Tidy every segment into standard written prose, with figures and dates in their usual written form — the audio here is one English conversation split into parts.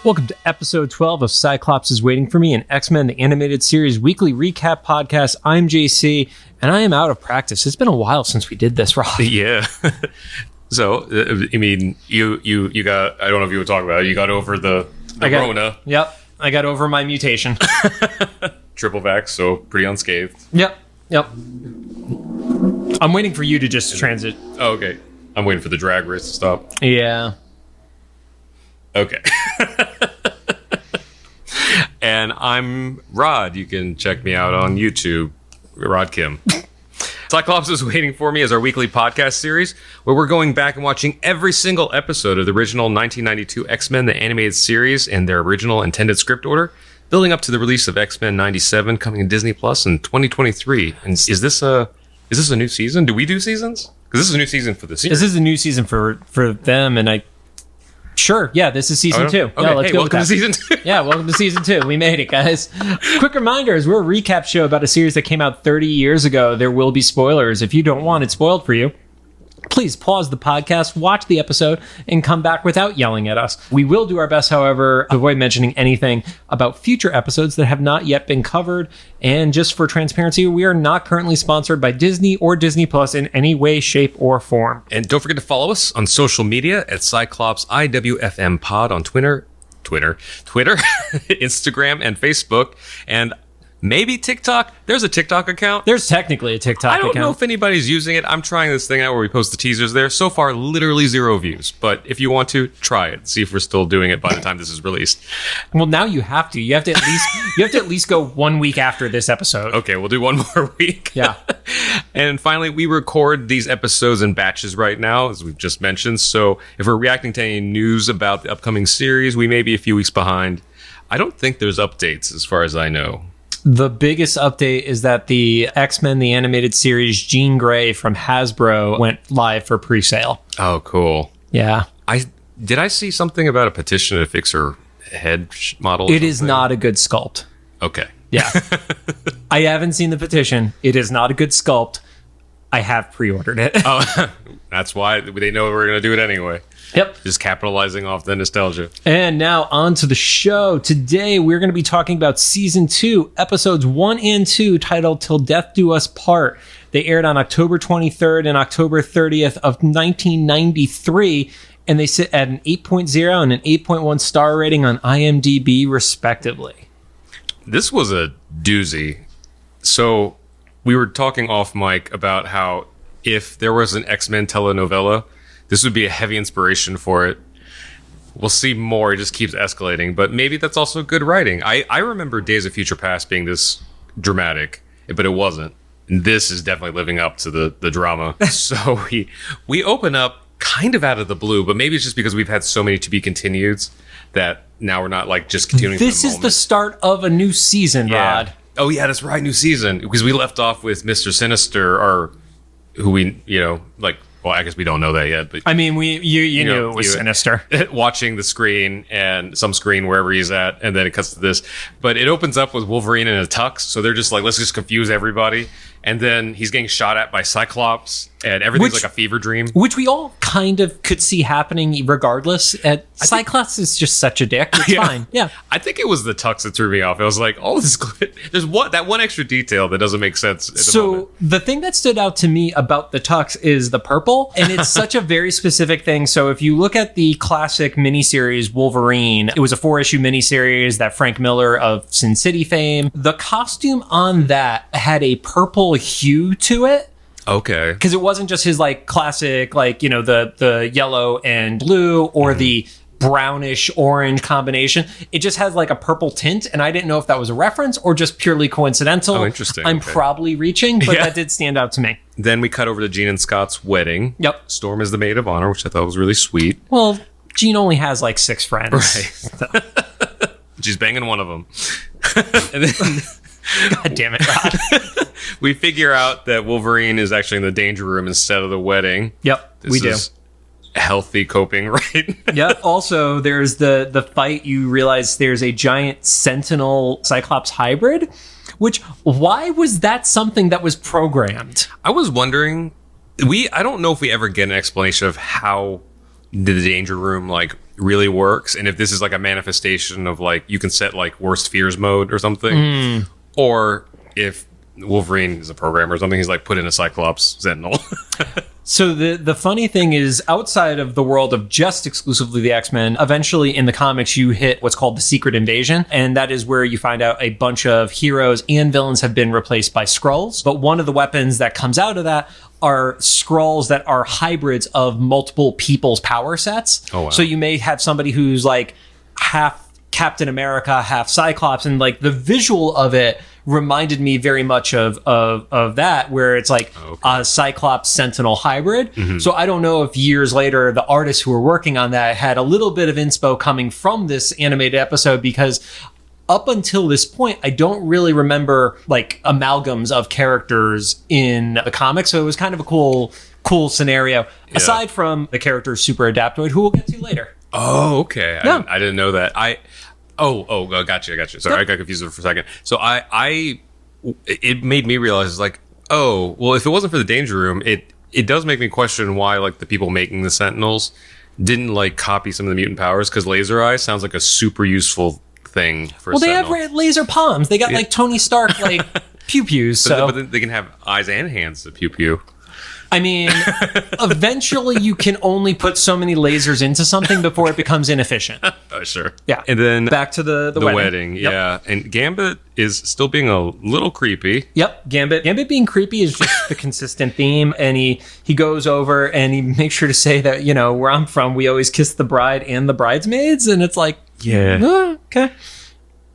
Welcome to episode 12 of Cyclops is Waiting for Me, an X-Men the Animated Series weekly recap podcast. I'm JC, and I am out of practice. It's been a while since we did this, Rob. Yeah. So, I mean, you got, I don't know if you would talk about it, you got over the Rona. Yep, I got over my mutation. Triple vax, so pretty unscathed. Yep. I'm waiting for you to just transit. Oh, okay. I'm waiting for the drag race to stop. Yeah. Okay. And I'm Rod. You can check me out on YouTube, Rod Kim. Cyclops is Waiting for Me is our weekly podcast series where we're going back and watching every single episode of the original 1992 X-Men the Animated Series in their original intended script order, building up to the release of X-Men 97 coming in Disney Plus in 2023. And is this a new season? Do we do seasons? Because this is a new season for the series. This is a new season for them, and Sure, yeah, this is season 2. Okay, Yeah, let's go welcome to season 2. Yeah, welcome to season 2. We made it, guys. Quick reminders, we're a recap show about a series that came out 30 years ago. There will be spoilers. If you don't want it spoiled for you, please pause the podcast, watch the episode, and come back without yelling at us. We will do our best, however, to avoid mentioning anything about future episodes that have not yet been covered. And just for transparency, we are not currently sponsored by Disney or Disney Plus in any way, shape, or form. And don't forget to follow us on social media at Cyclops IWFM Pod on Twitter, Instagram, and Facebook. And maybe TikTok. There's a TikTok account. There's technically a TikTok account. I don't know if anybody's using it. I'm trying this thing out where we post the teasers there. So far, literally 0 views. But if you want to, try it. See if we're still doing it by the time this is released. Well, now you have to. You have to at least go 1 week after this episode. Okay, we'll do one more week. Yeah. And finally, we record these episodes in batches right now, as we've just mentioned. So if we're reacting to any news about the upcoming series, we may be a few weeks behind. I don't think there's updates as far as I know. The biggest update is that the X-Men, the Animated Series, Jean Grey from Hasbro went live for pre-sale. Oh, cool. Yeah. Did I see something about a petition to fix her head model? It is not a good sculpt. Okay. Yeah. I haven't seen the petition. It is not a good sculpt. I have pre-ordered it. Oh, that's why they know we're going to do it anyway. Yep. Just capitalizing off the nostalgia. And now on to the show. Today, we're going to be talking about Season 2, Episodes 1 and 2, titled Till Death Do Us Part. They aired on October 23rd and October 30th of 1993, and they sit at an 8.0 and an 8.1 star rating on IMDb, respectively. This was a doozy. So, we were talking off mic about how if there was an X-Men telenovela, this would be a heavy inspiration for it. We'll see more. It just keeps escalating. But maybe that's also good writing. I remember Days of Future Past being this dramatic, but it wasn't. And this is definitely living up to the drama. So we open up kind of out of the blue, but maybe it's just because we've had so many to be continueds that now we're not like just continuing. This is the start of a new season, Rod. Oh, yeah, that's right. New season. Because we left off with Mr. Sinister, or who we, well, I guess we don't know that yet. But I mean, you knew it was Sinister. Watching the screen and some screen wherever he's at, and then it cuts to this. But it opens up with Wolverine in a tux, so they're just like, let's just confuse everybody. And then he's getting shot at by Cyclops, and everything's like a fever dream. Which we all kind of could see happening regardless. Cyclops is just such a dick. It's fine. Yeah. I think it was the tux that threw me off. I was like, oh, there's that one extra detail that doesn't make sense at the moment. The thing that stood out to me about the tux is the purple, and it's such a very specific thing. So if you look at the classic miniseries Wolverine, it was a 4-issue miniseries that Frank Miller of Sin City fame. The costume on that had a purple hue to it. Okay. Because it wasn't just his classic, the yellow and blue or the brownish orange combination. It just has a purple tint, and I didn't know if that was a reference or just purely coincidental. Oh, interesting. I'm probably reaching, but that did stand out to me. Then we cut over to Jean and Scott's wedding. Yep. Storm is the maid of honor, which I thought was really sweet. Well, Jean only has 6 friends. Right. She's banging one of them. And then God damn it, Rod. We figure out that Wolverine is actually in the danger room instead of the wedding. Yep, we do. Healthy coping, right? Yeah. Also, there's the fight. You realize there's a giant Sentinel Cyclops hybrid, which, why was that something that was programmed? I was wondering, I don't know if we ever get an explanation of how the danger room really works, and if this is like a manifestation of like you can set like worst fears mode or something, or if Wolverine is a programmer or something, he's like put in a Cyclops Sentinel. So the funny thing is, outside of the world of just exclusively the X-Men, eventually in the comics you hit what's called the Secret Invasion, and that is where you find out a bunch of heroes and villains have been replaced by Skrulls. But one of the weapons that comes out of that are Skrulls that are hybrids of multiple people's power sets. Oh, wow. So you may have somebody who's like half Captain America, half Cyclops, and like the visual of it reminded me very much of that, where it's like a Cyclops Sentinel hybrid. So I don't know if years later the artists who were working on that had a little bit of inspo coming from this animated episode, because up until this point I don't really remember like amalgams of characters in the comics. So it was kind of a cool scenario, aside from the character Super Adaptoid, who we'll get to later. Oh, okay. I didn't know that. Gotcha. Sorry, I got confused for a second. So it made me realize, like, oh, well, if it wasn't for the Danger Room, it does make me question why, like, the people making the Sentinels didn't, like, copy some of the mutant powers, because laser eyes sounds like a super useful thing for a Sentinel. They have laser palms. They got, like, Tony Stark, like, pew-pews. But then they can have eyes and hands to pew-pew. I mean, eventually you can only put so many lasers into something before it becomes inefficient. Oh, sure. Yeah. And then back to the wedding. Yep. Yeah. And Gambit is still being a little creepy. Yep. Gambit being creepy is just the consistent theme. And he goes over and he makes sure to say that, you know, where I'm from, we always kiss the bride and the bridesmaids. And it's like, okay.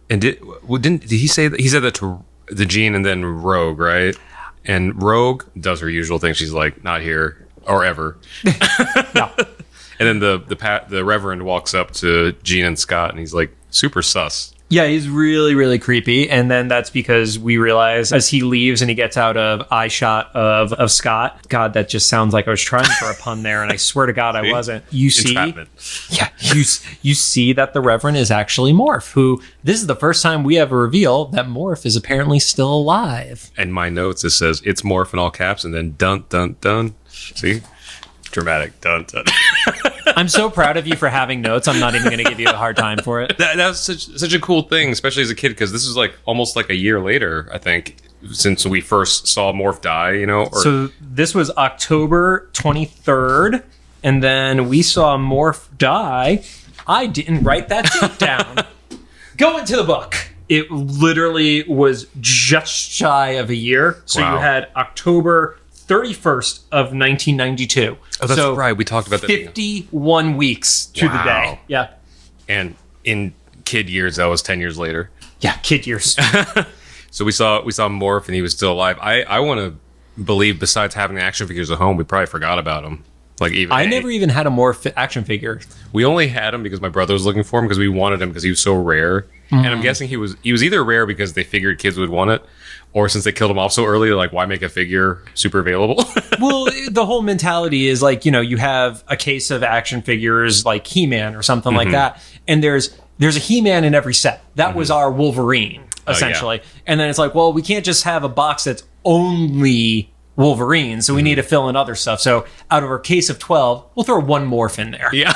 And did he say that? He said that to the Jean and then Rogue, right? And Rogue does her usual thing. She's like, not here or ever. No. And then the Reverend walks up to Jean and Scott, and he's like, super sus. Yeah, he's really, really creepy. And then that's because we realize as he leaves and he gets out of eye shot of Scott. God, that just sounds like I was trying for a pun there. And I swear to God, I wasn't. You see, entrapment. Yeah, you see that the Reverend is actually Morph, who this is the first time we ever reveal that Morph is apparently still alive. And my notes, it says, it's Morph in all caps, and then dun, dun, dun. See? Dramatic. Dun, dun. I'm so proud of you for having notes. I'm not even going to give you a hard time for it. That was such a cool thing, especially as a kid, because this is like almost like a year later, I think, since we first saw Morph die, you know? So this was October 23rd, and then we saw Morph die. I didn't write that date down. Go into the book. It literally was just shy of a year. So Wow. You had October 31st of 1992. Oh, that's right. We talked about that. 51 weeks to the day. Yeah. And in kid years, that was 10 years later. Yeah, kid years. So we saw Morph, and he was still alive. I want to believe, besides having the action figures at home, we probably forgot about him. Like I never even had a Morph action figure. We only had him because my brother was looking for him, because we wanted him because he was so rare. And I'm guessing he was either rare because they figured kids would want it, or since they killed him off so early, like, why make a figure super available? Well, the whole mentality is like, you know, you have a case of action figures like He-Man or something like that, and there's a He-Man in every set. That was our Wolverine, essentially. And then it's like, well, we can't just have a box that's only Wolverine, so we need to fill in other stuff. So out of our case of 12, we'll throw one Morph in there. Yeah.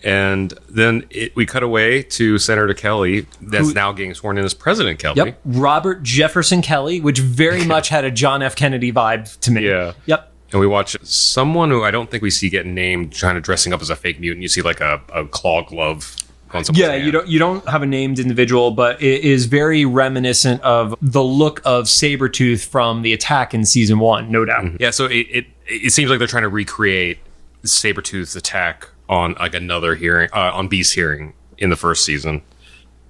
And then we cut away to Senator Kelly, that's now getting sworn in as President Kelly. Yep. Robert Jefferson Kelly, which very much had a John F. Kennedy vibe to me. Yeah. Yep. And we watch someone who I don't think we see getting named, trying to dressing up as a fake mutant. You see like a claw glove on someone's hand. You don't have a named individual, but it is very reminiscent of the look of Sabretooth from the Attack in season 1, no doubt. Yeah, so it seems like they're trying to recreate Sabretooth's attack on like another hearing, on Beast's hearing in the first season,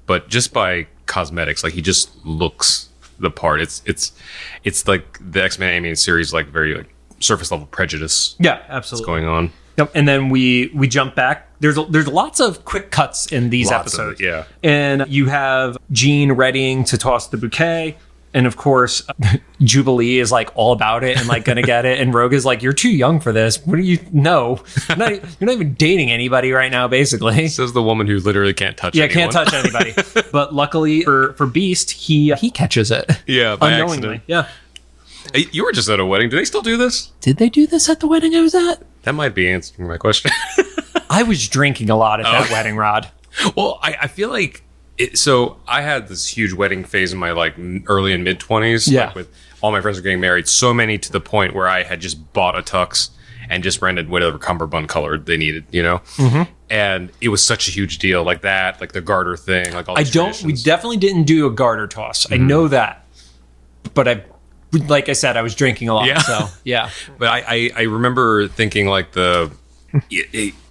but just by cosmetics. Like, he just looks the part. It's like the X-Men animated series, like very like surface level prejudice. Yeah, absolutely. That's going on. Yep. And then we jump back. There's lots of quick cuts in these episodes. Yeah. And you have Jean readying to toss the bouquet. And of course, Jubilee is like all about it and like gonna get it. And Rogue is like, "You're too young for this. What do you know? You're not even dating anybody right now, basically." Says the woman who literally can't touch anyone. Can't touch anybody. But luckily for Beast, he catches it. Yeah, by unknowingly. accident. Yeah. Hey, you were just at a wedding. Do they still do this? Did they do this at the wedding I was at? That might be answering my question. I was drinking a lot at that wedding, Rod. Well, I feel like so I had this huge wedding phase in my like early and mid 20s. Yeah. Like, with all my friends were getting married, so many to the point where I had just bought a tux and just rented whatever cummerbund color they needed, you know? Mm-hmm. And it was such a huge deal, like that, like the garter thing, like all the We definitely didn't do a garter toss. I know that. But like I said, I was drinking a lot. Yeah. So, yeah. But I remember thinking like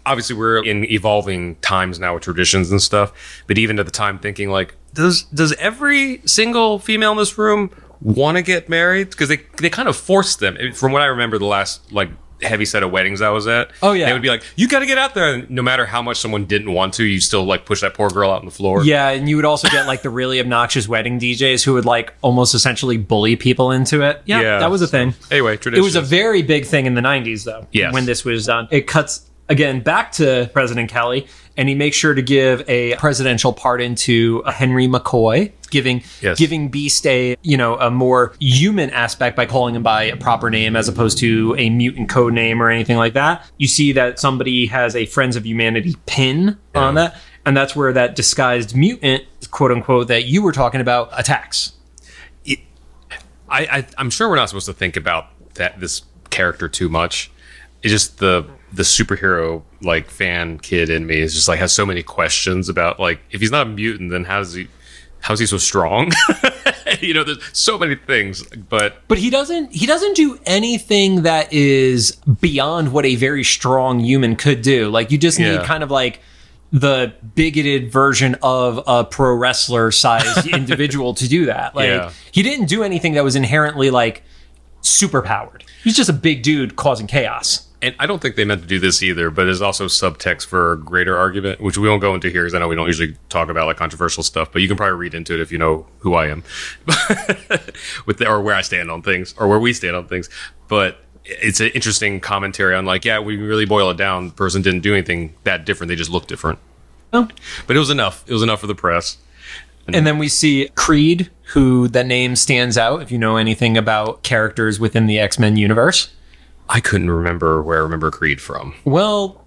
obviously we're in evolving times now with traditions and stuff, but even at the time thinking like, does every single female in this room want to get married? Because they kind of forced them. From what I remember, the last like heavy set of weddings I was at, they would be like, you got to get out there, and no matter how much someone didn't want to, you still like push that poor girl out on the floor. Yeah, and you would also get like the really obnoxious wedding DJs who would like almost essentially bully people into it. Yeah, that was a thing. Anyway, tradition. It was a very big thing in the 90s though. Yes. When this was done. It cuts again back to President Kelly, and he makes sure to give a presidential pardon to Henry McCoy, giving Beast a more human aspect by calling him by a proper name as opposed to a mutant code name or anything like that. You see that somebody has a Friends of Humanity pin on that, and that's where that disguised mutant, quote unquote, that you were talking about attacks. I'm sure we're not supposed to think about this character too much. It's just the superhero like fan kid in me is just like has so many questions about like, if he's not a mutant, then how's he so strong? There's so many things, but he doesn't do anything that is beyond what a very strong human could do. Like, you just need kind of like the bigoted version of a pro wrestler sized individual to do that. Like, he didn't do anything that was inherently like super powered. He's just a big dude causing chaos. And I don't think they meant to do this either, but there's also subtext for a greater argument, which we won't go into here because I know we don't usually talk about like controversial stuff, but you can probably read into it if you know who I am or where I stand on things or where we stand on things. But it's an interesting commentary on like, we really boil it down. The person didn't do anything that different. They just looked different. Oh. But it was enough. It was enough for the press. And then we see Creed, who that name stands out if you know anything about characters within the X-Men universe. I couldn't remember where I remember Creed from. Well,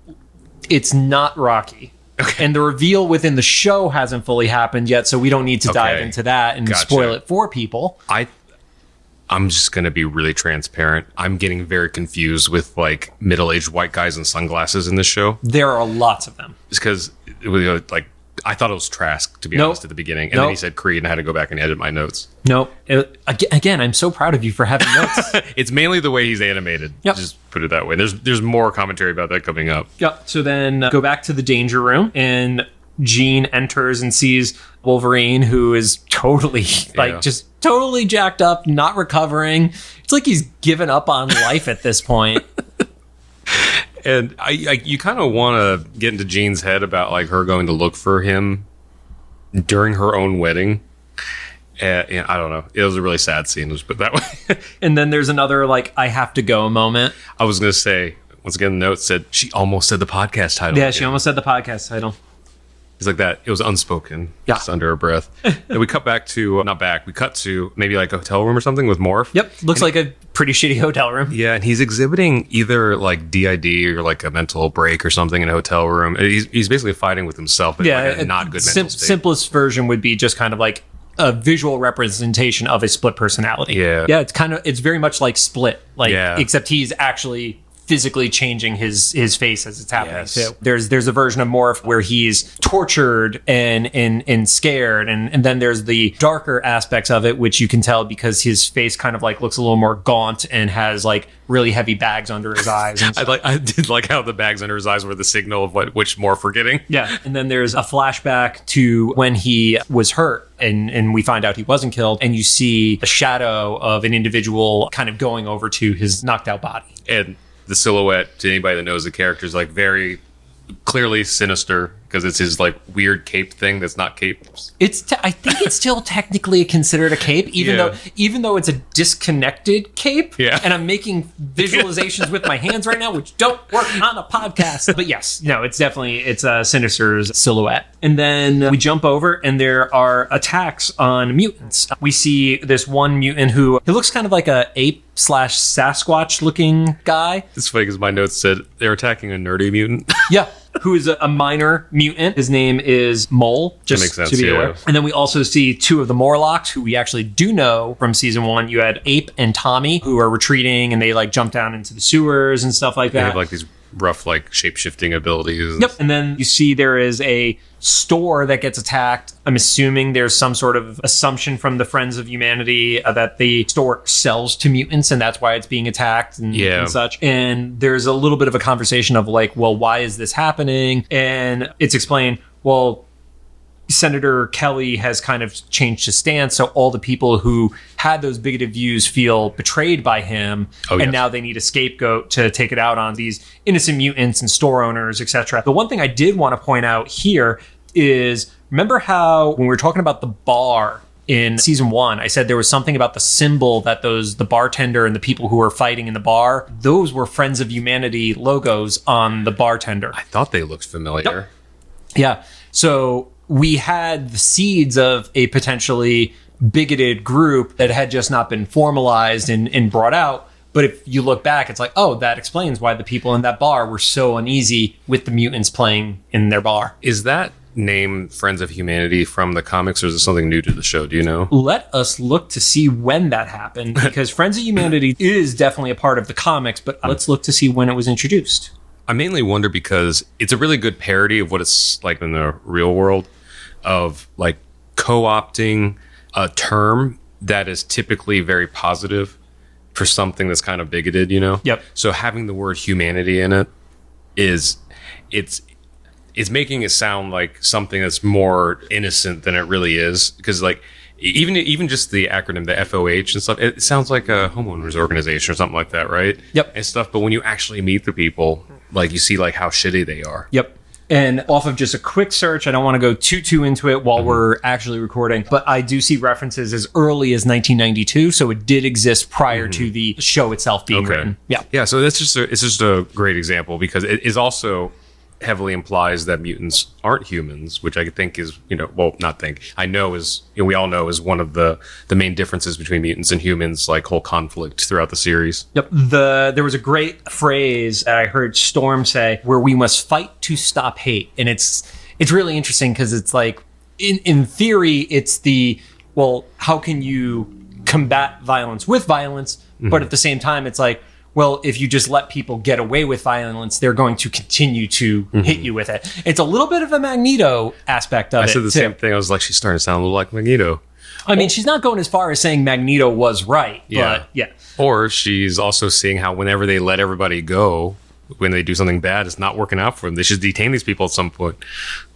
it's not Rocky. Okay. And the reveal within the show hasn't fully happened yet, so we don't need to dive into that and spoil it for people. I'm just going to be really transparent. I'm getting very confused with like middle-aged white guys in sunglasses in this show. There are lots of them. It's because like I thought it was Trask, to be honest, at the beginning. And then he said Creed, and I had to go back and edit my notes. Nope. Again, I'm so proud of you for having notes. It's mainly the way he's animated. Yep. Just put it that way. There's more commentary about that coming up. Yep. So then go back to the danger room, and Jean enters and sees Wolverine, who is totally, just totally jacked up, not recovering. It's like he's given up on life at this point. And you kind of want to get into Jean's head about like her going to look for him during her own wedding. I don't know. It was a really sad scene, let's put it that way. And then there's another like I have to go moment. I was going to say, once again, the note said she almost said the podcast title. Yeah, again. She almost said the podcast title. It's like that. It was unspoken. Yeah. Just under her breath. Then we cut back to, we cut to maybe like a hotel room or something with Morph. Yep. Looks like a pretty shitty hotel room. Yeah. And he's exhibiting either like DID or like a mental break or something in a hotel room. He's basically fighting with himself in like a not good mental state. Simplest version would be just kind of like a visual representation of a split personality. Yeah. Yeah. It's very much like Split. Except he's actually physically changing his face as it's happening too. There's a version of Morph where he's tortured and scared, and then there's the darker aspects of it, which you can tell because his face kind of like looks a little more gaunt and has like really heavy bags under his eyes. I did like how the bags under his eyes were the signal of which Morph we're getting. Yeah, and then there's a flashback to when he was hurt. And we find out he wasn't killed, and you see a shadow of an individual kind of going over to his knocked out body. And the silhouette, to anybody that knows the character, is like very clearly sinister because it's his like weird cape thing that's not capes. I think it's still technically considered a cape, even though it's a disconnected cape. Yeah. And I'm making visualizations with my hands right now, which don't work on a podcast. But yes, it's a Sinister's silhouette. And then we jump over, and there are attacks on mutants. We see this one mutant who looks kind of like a ape/Sasquatch looking guy. It's funny because my notes said they're attacking a nerdy mutant. Yeah. who is a minor mutant. His name is Mole, just makes sense, to be yeah. aware. And then we also see two of the Morlocks, who we actually do know from season 1. You had Ape and Tommy, who are retreating, and they like jump down into the sewers and stuff like They that. have like these rough like shape-shifting abilities. Yep. And then you see there is a store that gets attacked. I'm assuming there's some sort of assumption from the Friends of Humanity that the store sells to mutants and that's why it's being attacked and such. And there's a little bit of a conversation of like, well, why is this happening? And it's explained, well, Senator Kelly has kind of changed his stance, so all the people who had those bigoted views feel betrayed by him, and now they need a scapegoat to take it out on these innocent mutants and store owners, etc. The one thing I did want to point out here is, remember how when we were talking about the bar in season 1, I said there was something about the symbol that the bartender and the people who were fighting in the bar, those were Friends of Humanity logos on the bartender. I thought they looked familiar. Yep. Yeah. So we had the seeds of a potentially bigoted group that had just not been formalized and brought out. But if you look back, it's like, oh, that explains why the people in that bar were so uneasy with the mutants playing in their bar. Is that name Friends of Humanity from the comics, or is it something new to the show? Do you know? Let us look to see when that happened, because Friends of Humanity is definitely a part of the comics, but let's look to see when it was introduced. I mainly wonder because it's a really good parody of what it's like in the real world, of like co-opting a term that is typically very positive for something that's kind of bigoted, you know? Yep. So having the word humanity in it it's making it sound like something that's more innocent than it really is, because like even just the acronym, the FOH and stuff, it sounds like a homeowners organization or something like that, right? Yep. And stuff, but when you actually meet the people, like you see like how shitty they are. Yep. And off of just a quick search, I don't want to go too into it while we're actually recording, but I do see references as early as 1992, so it did exist prior to the show itself being written. Yeah. Yeah, so it's just a great example, because it is also heavily implies that mutants aren't humans, which I think is, I know is, we all know is one of the main differences between mutants and humans, like whole conflict throughout the series. Yep. There was a great phrase that I heard Storm say, where we must fight to stop hate. And it's really interesting, because it's like, in theory, it's how can you combat violence with violence? But at the same time, it's like, well, if you just let people get away with violence, they're going to continue to hit you with it. It's a little bit of a Magneto aspect of it. I said the same thing. I was like, she's starting to sound a little like Magneto. I mean, she's not going as far as saying Magneto was right, but yeah. Or she's also seeing how whenever they let everybody go, when they do something bad, it's not working out for them. They should detain these people at some point.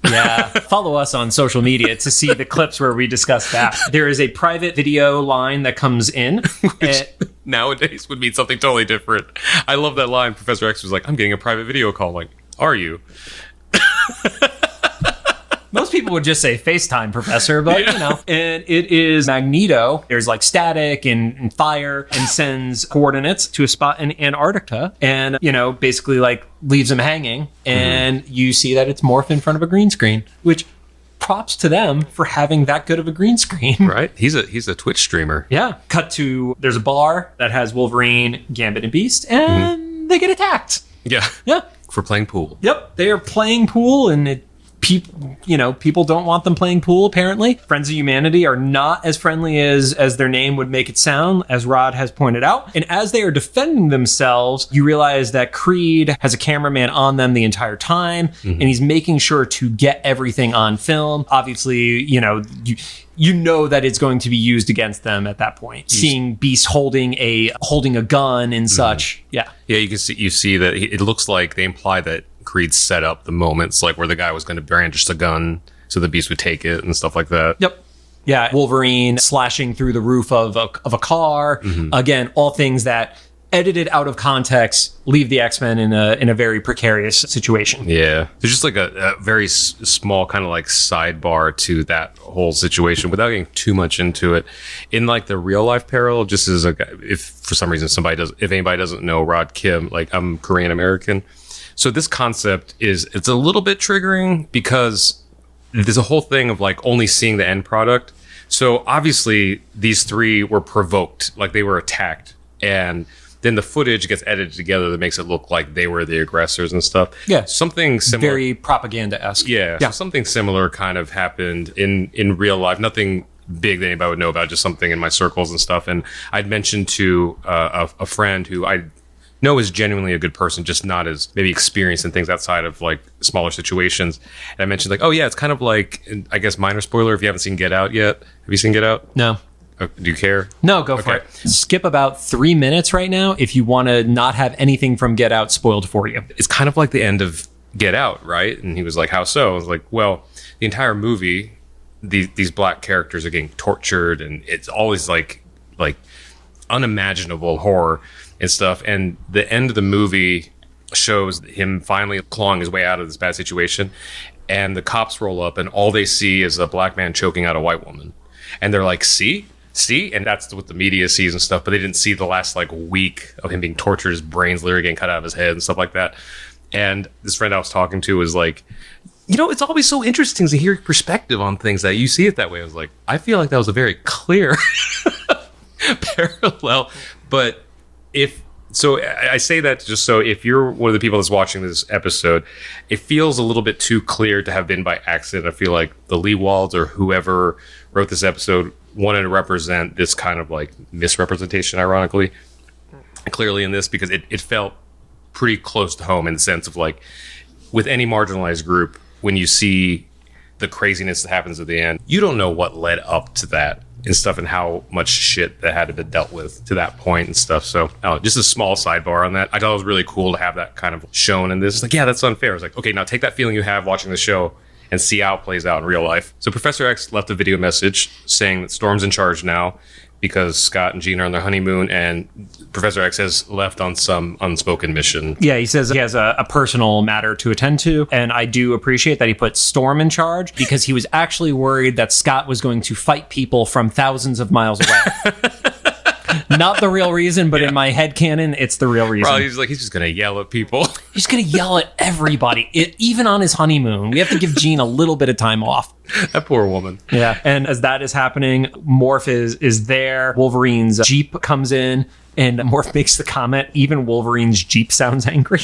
Yeah, follow us on social media to see the clips where we discuss that. There is a private video line that comes in. Which nowadays would mean something totally different. I love that line. Professor X was like, I'm getting a private video call. I'm like, are you? Most people would just say FaceTime, Professor, but and it is Magneto. There's like static and fire, and sends coordinates to a spot in Antarctica, and basically like leaves him hanging, and you see that it's morphed in front of a green screen, which props to them for having that good of a green screen. Right? He's a Twitch streamer. Yeah. Cut to, there's a bar that has Wolverine, Gambit, and Beast, and they get attacked. Yeah. Yeah. For playing pool. Yep. They are playing pool, and people don't want them playing pool, apparently. Friends of Humanity are not as friendly as their name would make it sound, as Rod has pointed out. And as they are defending themselves, you realize that Creed has a cameraman on them the entire time, and he's making sure to get everything on film. Obviously, you know that it's going to be used against them at that point. Seeing Beast holding a gun and such. Yeah. Yeah, you see that it looks like they imply that Creed set up the moments like where the guy was going to brandish the gun so the Beast would take it and stuff like that. Yep. Yeah, Wolverine slashing through the roof of a car. Again, all things that edited out of context leave the X-Men in a very precarious situation. Yeah. There's just like a very small kind of like sidebar to that whole situation without getting too much into it. In like the real life parallel, just as if for some reason if anybody doesn't know Rod Kim, like I'm Korean American. So this concept it's a little bit triggering because there's a whole thing of like only seeing the end product. So obviously these three were provoked, like they were attacked, and then the footage gets edited together that makes it look like they were the aggressors and stuff. Yeah. Something similar. Very propaganda-esque. Yeah. So something similar kind of happened in real life. Nothing big that anybody would know about, just something in my circles and stuff. And I'd mentioned to a friend who I know is genuinely a good person, just not as maybe experienced in things outside of like smaller situations. And I mentioned like, oh yeah, it's kind of like, I guess minor spoiler if you haven't seen Get Out yet. Have you seen Get Out? No. Do you care? No, go for it. Skip about 3 minutes right now if you want to not have anything from Get Out spoiled for you. It's kind of like the end of Get Out, right? And he was like, how so? I was like, well, the entire movie, these black characters are getting tortured, and it's always like unimaginable horror and stuff. And the end of the movie shows him finally clawing his way out of this bad situation. And the cops roll up, and all they see is a black man choking out a white woman. And they're like, see? And that's what the media sees and stuff. But they didn't see the last like week of him being tortured, his brains literally getting cut out of his head and stuff like that. And this friend I was talking to was like, you know, it's always so interesting to hear perspective on things that you see it that way. I was like, I feel like that was a very clear parallel. But I say that just so if you're one of the people that's watching this episode, it feels a little bit too clear to have been by accident. I feel like the Leewalds or whoever wrote this episode wanted to represent this kind of like misrepresentation, ironically, clearly in this, because it felt pretty close to home in the sense of like with any marginalized group, when you see the craziness that happens at the end, you don't know what led up to that and stuff and how much shit that had to be dealt with to that point and stuff. So just a small sidebar on that. I thought it was really cool to have that kind of shown in this. It's like, yeah, that's unfair. It's like, okay, now take that feeling you have watching the show and see how it plays out in real life. So Professor X left a video message saying that Storm's in charge now because Scott and Jean are on their honeymoon, and Professor X has left on some unspoken mission. Yeah, he says he has a personal matter to attend to, and I do appreciate that he put Storm in charge because he was actually worried that Scott was going to fight people from thousands of miles away. Not the real reason, but in my headcanon, it's the real reason. Probably he's just going to yell at people. He's going to yell at everybody, even on his honeymoon. We have to give Jean a little bit of time off. That poor woman. Yeah. And as that is happening, Morph is there. Wolverine's Jeep comes in, and Morph makes the comment, even Wolverine's Jeep sounds angry.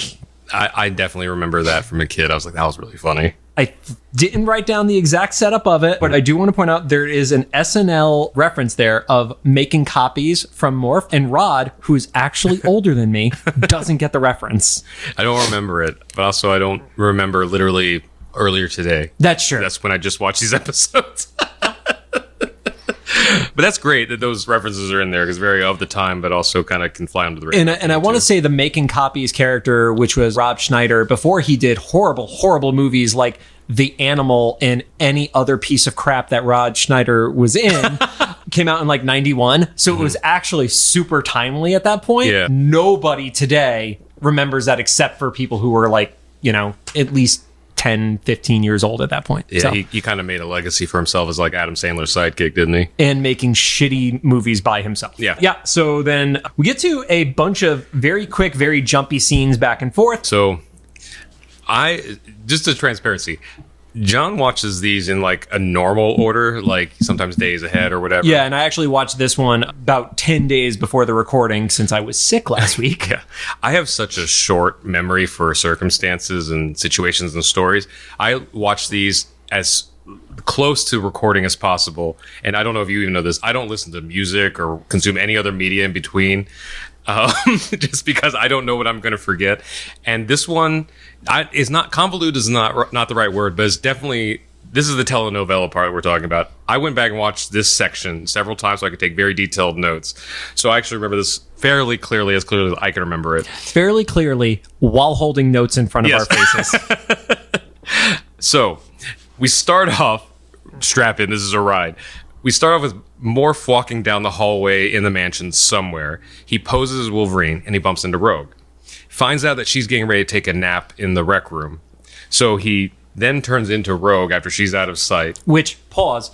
I definitely remember that from a kid. I was like, that was really funny. I didn't write down the exact setup of it, but I do want to point out there is an SNL reference there of making copies from Morph, and Rod, who's actually older than me, doesn't get the reference. I don't remember it, but also I don't remember literally earlier today. That's true. That's when I just watched these episodes. But that's great that those references are in there because very of the time, but also kind of can fly under the radar. And I want to say the making copies character, which was Rob Schneider, before he did horrible movies like The Animal and any other piece of crap that Rod Schneider was in, came out in like 91. So it was actually super timely at that point. Yeah. Nobody today remembers that except for people who were like, you know, at least 10, 15 years old at that point. Yeah, so, he kind of made a legacy for himself as like Adam Sandler's sidekick, didn't he? And making shitty movies by himself. Yeah. Yeah. So then we get to a bunch of very quick, very jumpy scenes back and forth. So just as transparency, John watches these in like a normal order, like sometimes days ahead or whatever. Yeah, and I actually watched this one about 10 days before the recording since I was sick last week. Yeah. I have such a short memory for circumstances and situations and stories. I watch these as close to recording as possible. And I don't know if you even know this. I don't listen to music or consume any other media in between. Just because I don't know what I'm going to forget. And this one is not convoluted, is not the right word, but it's definitely, this is the telenovela part we're talking about. I went back and watched this section several times so I could take very detailed notes. So I actually remember this fairly clearly, as clearly as I can remember it. Fairly clearly while holding notes in front of our faces. So we start off, strap in, this is a ride. We start off with Morph walking down the hallway in the mansion somewhere. He poses as Wolverine and he bumps into Rogue. Finds out that she's getting ready to take a nap in the rec room. So he then turns into Rogue after she's out of sight. Which, pause,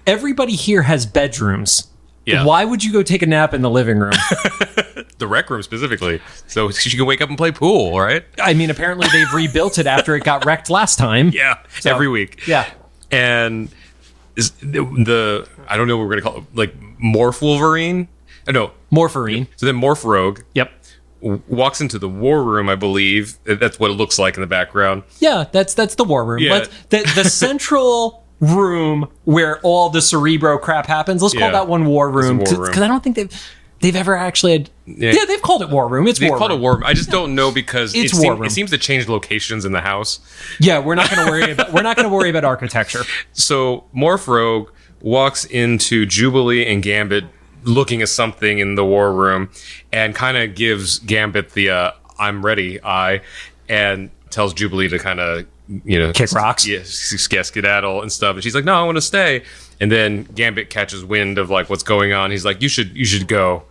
everybody here has bedrooms. Yeah. Why would you go take a nap in the living room? The rec room specifically. So she can wake up and play pool, right? I mean, apparently they've rebuilt it after it got wrecked last time. Yeah, so, every week. Yeah. And I don't know what we're going to call it, like Morph Wolverine. No. Morpharine. So then Morph Rogue Yep. walks into the war room, I believe. That's what it looks like in the background. Yeah, that's the war room. Yeah. The central room where all the Cerebro crap happens. Let's call that one war room. Because I don't think they've ever actually had... Yeah, they've called it war room. They've called it war room. I just don't know because it seems to change locations in the house. Yeah, we're not going to worry about architecture. So Morph Rogue walks into Jubilee and Gambit looking at something in the war room and kind of gives Gambit the I'm ready eye and tells Jubilee to kind of, kick rocks. Yeah, skedaddle and stuff. And she's like, no, I want to stay. And then Gambit catches wind of like what's going on. He's like, you should go.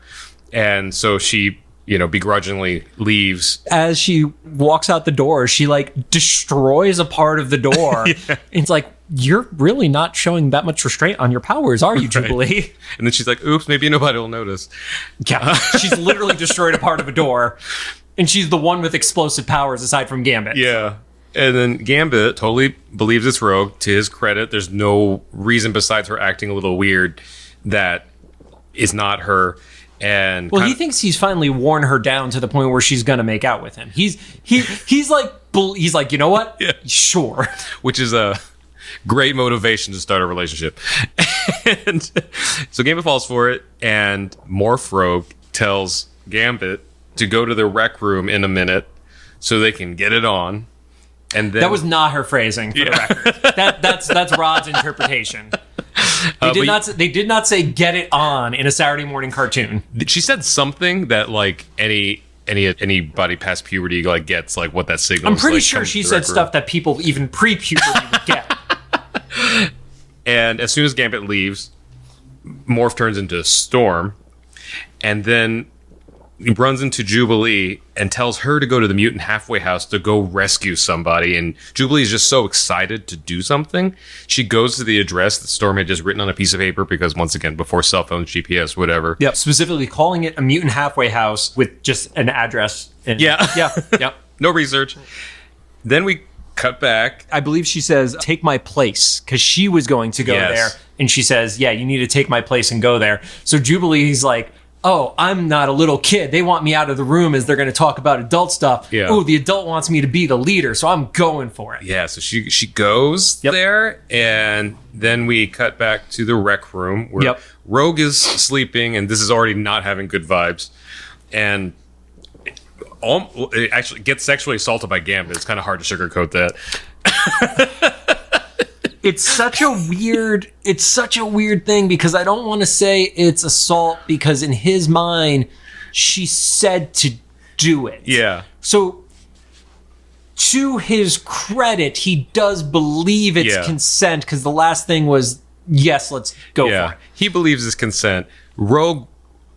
And so she, begrudgingly leaves. As she walks out the door, she like destroys a part of the door. Yeah. It's like, you're really not showing that much restraint on your powers, are you, Jubilee? Right. And then she's like, oops, maybe nobody will notice. Yeah, she's literally destroyed a part of a door. And she's the one with explosive powers aside from Gambit. Yeah. And then Gambit totally believes it's Rogue. To his credit, there's no reason besides her acting a little weird that is not her. And he thinks he's finally worn her down to the point where she's gonna make out with him. He's like, you know what? Yeah. Sure. Which is a great motivation to start a relationship. And so Gambit falls for it, and Morph Rogue tells Gambit to go to the rec room in a minute so they can get it on. And then, that was not her phrasing, for the record. That's Rod's interpretation. They did not say "get it on" in a Saturday morning cartoon. She said something that like anybody past puberty like gets like what that signal. I'm pretty sure she said stuff that people even pre-puberty would get. And as soon as Gambit leaves, Morph turns into Storm, and then he runs into Jubilee and tells her to go to the mutant halfway house to go rescue somebody. And Jubilee is just so excited to do something. She goes to the address that Storm had just written on a piece of paper because, once again, before cell phones, GPS, whatever. Yep. Specifically calling it a mutant halfway house with just an address. Yeah. No research. Then we cut back. I believe she says, take my place, because she was going to go there. And she says, yeah, you need to take my place and go there. So Jubilee's like, oh, I'm not a little kid. They want me out of the room as they're going to talk about adult stuff. Yeah. Oh, the adult wants me to be the leader, so I'm going for it. Yeah, so she goes there, and then we cut back to the rec room where Rogue is sleeping, and this is already not having good vibes. And it actually gets sexually assaulted by Gambit. It's kind of hard to sugarcoat that. It's such a weird thing because I don't want to say it's assault because in his mind, she said to do it. Yeah. So to his credit, he does believe it's consent because the last thing was, yes, let's go for it. He believes it's consent. Rogue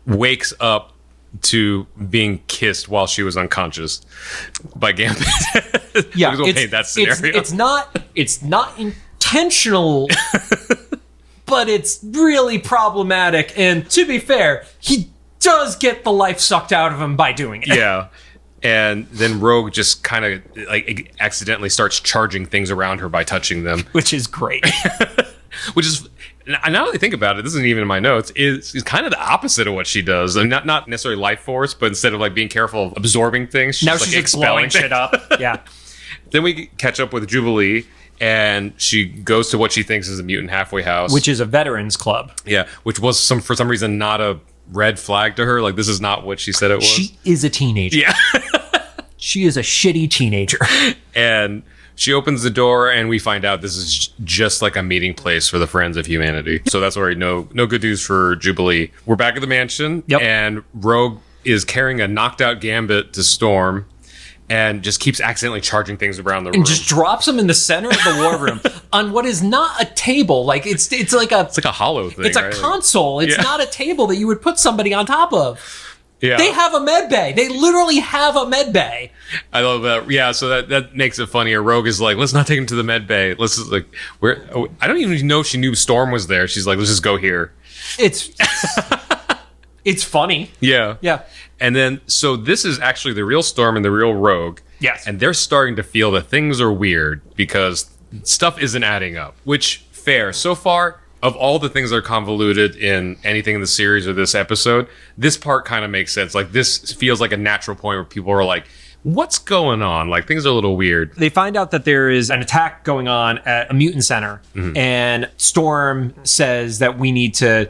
wakes up to being kissed while she was unconscious by Gambit. Yeah. We'll paint that scenario. It's not intentional, but it's really problematic. And to be fair, he does get the life sucked out of him by doing it. Yeah. And then Rogue just kind of like accidentally starts charging things around her by touching them, which is great. Which is, now that I think about it, this isn't even in my notes, is kind of the opposite of what she does. I mean, not necessarily life force, but instead of like being careful of absorbing things, she's she's like expelling shit up. Yeah. Then we catch up with Jubilee, and she goes to what she thinks is a mutant halfway house, which is a veterans club. Yeah, which was for some reason not a red flag to her. Like, this is not what she said it was. She is a teenager. Yeah. She is a shitty teenager. And she opens the door, and we find out this is just like a meeting place for the Friends of Humanity. So that's already no good news for Jubilee. We're back at the mansion, and Rogue is carrying a knocked out Gambit to Storm, and just keeps accidentally charging things around the room. And just drops them in the center of the war room on what is not a table. Like it's like a hollow thing. It's a console. It's not a table that you would put somebody on top of. Yeah. They have a med bay. They literally have a med bay. I love that. Yeah, so that makes it funnier. Rogue is like, let's not take him to the med bay. Let's just like, I don't even know if she knew Storm was there. She's like, let's just go here. It's funny. Yeah. Yeah. And then, so this is actually the real Storm and the real Rogue. Yes. And they're starting to feel that things are weird because stuff isn't adding up, which, fair. So far, of all the things that are convoluted in anything in the series or this episode, this part kind of makes sense. Like, this feels like a natural point where people are like, what's going on? Like, things are a little weird. They find out that there is an attack going on at a mutant center, and Storm says that we need to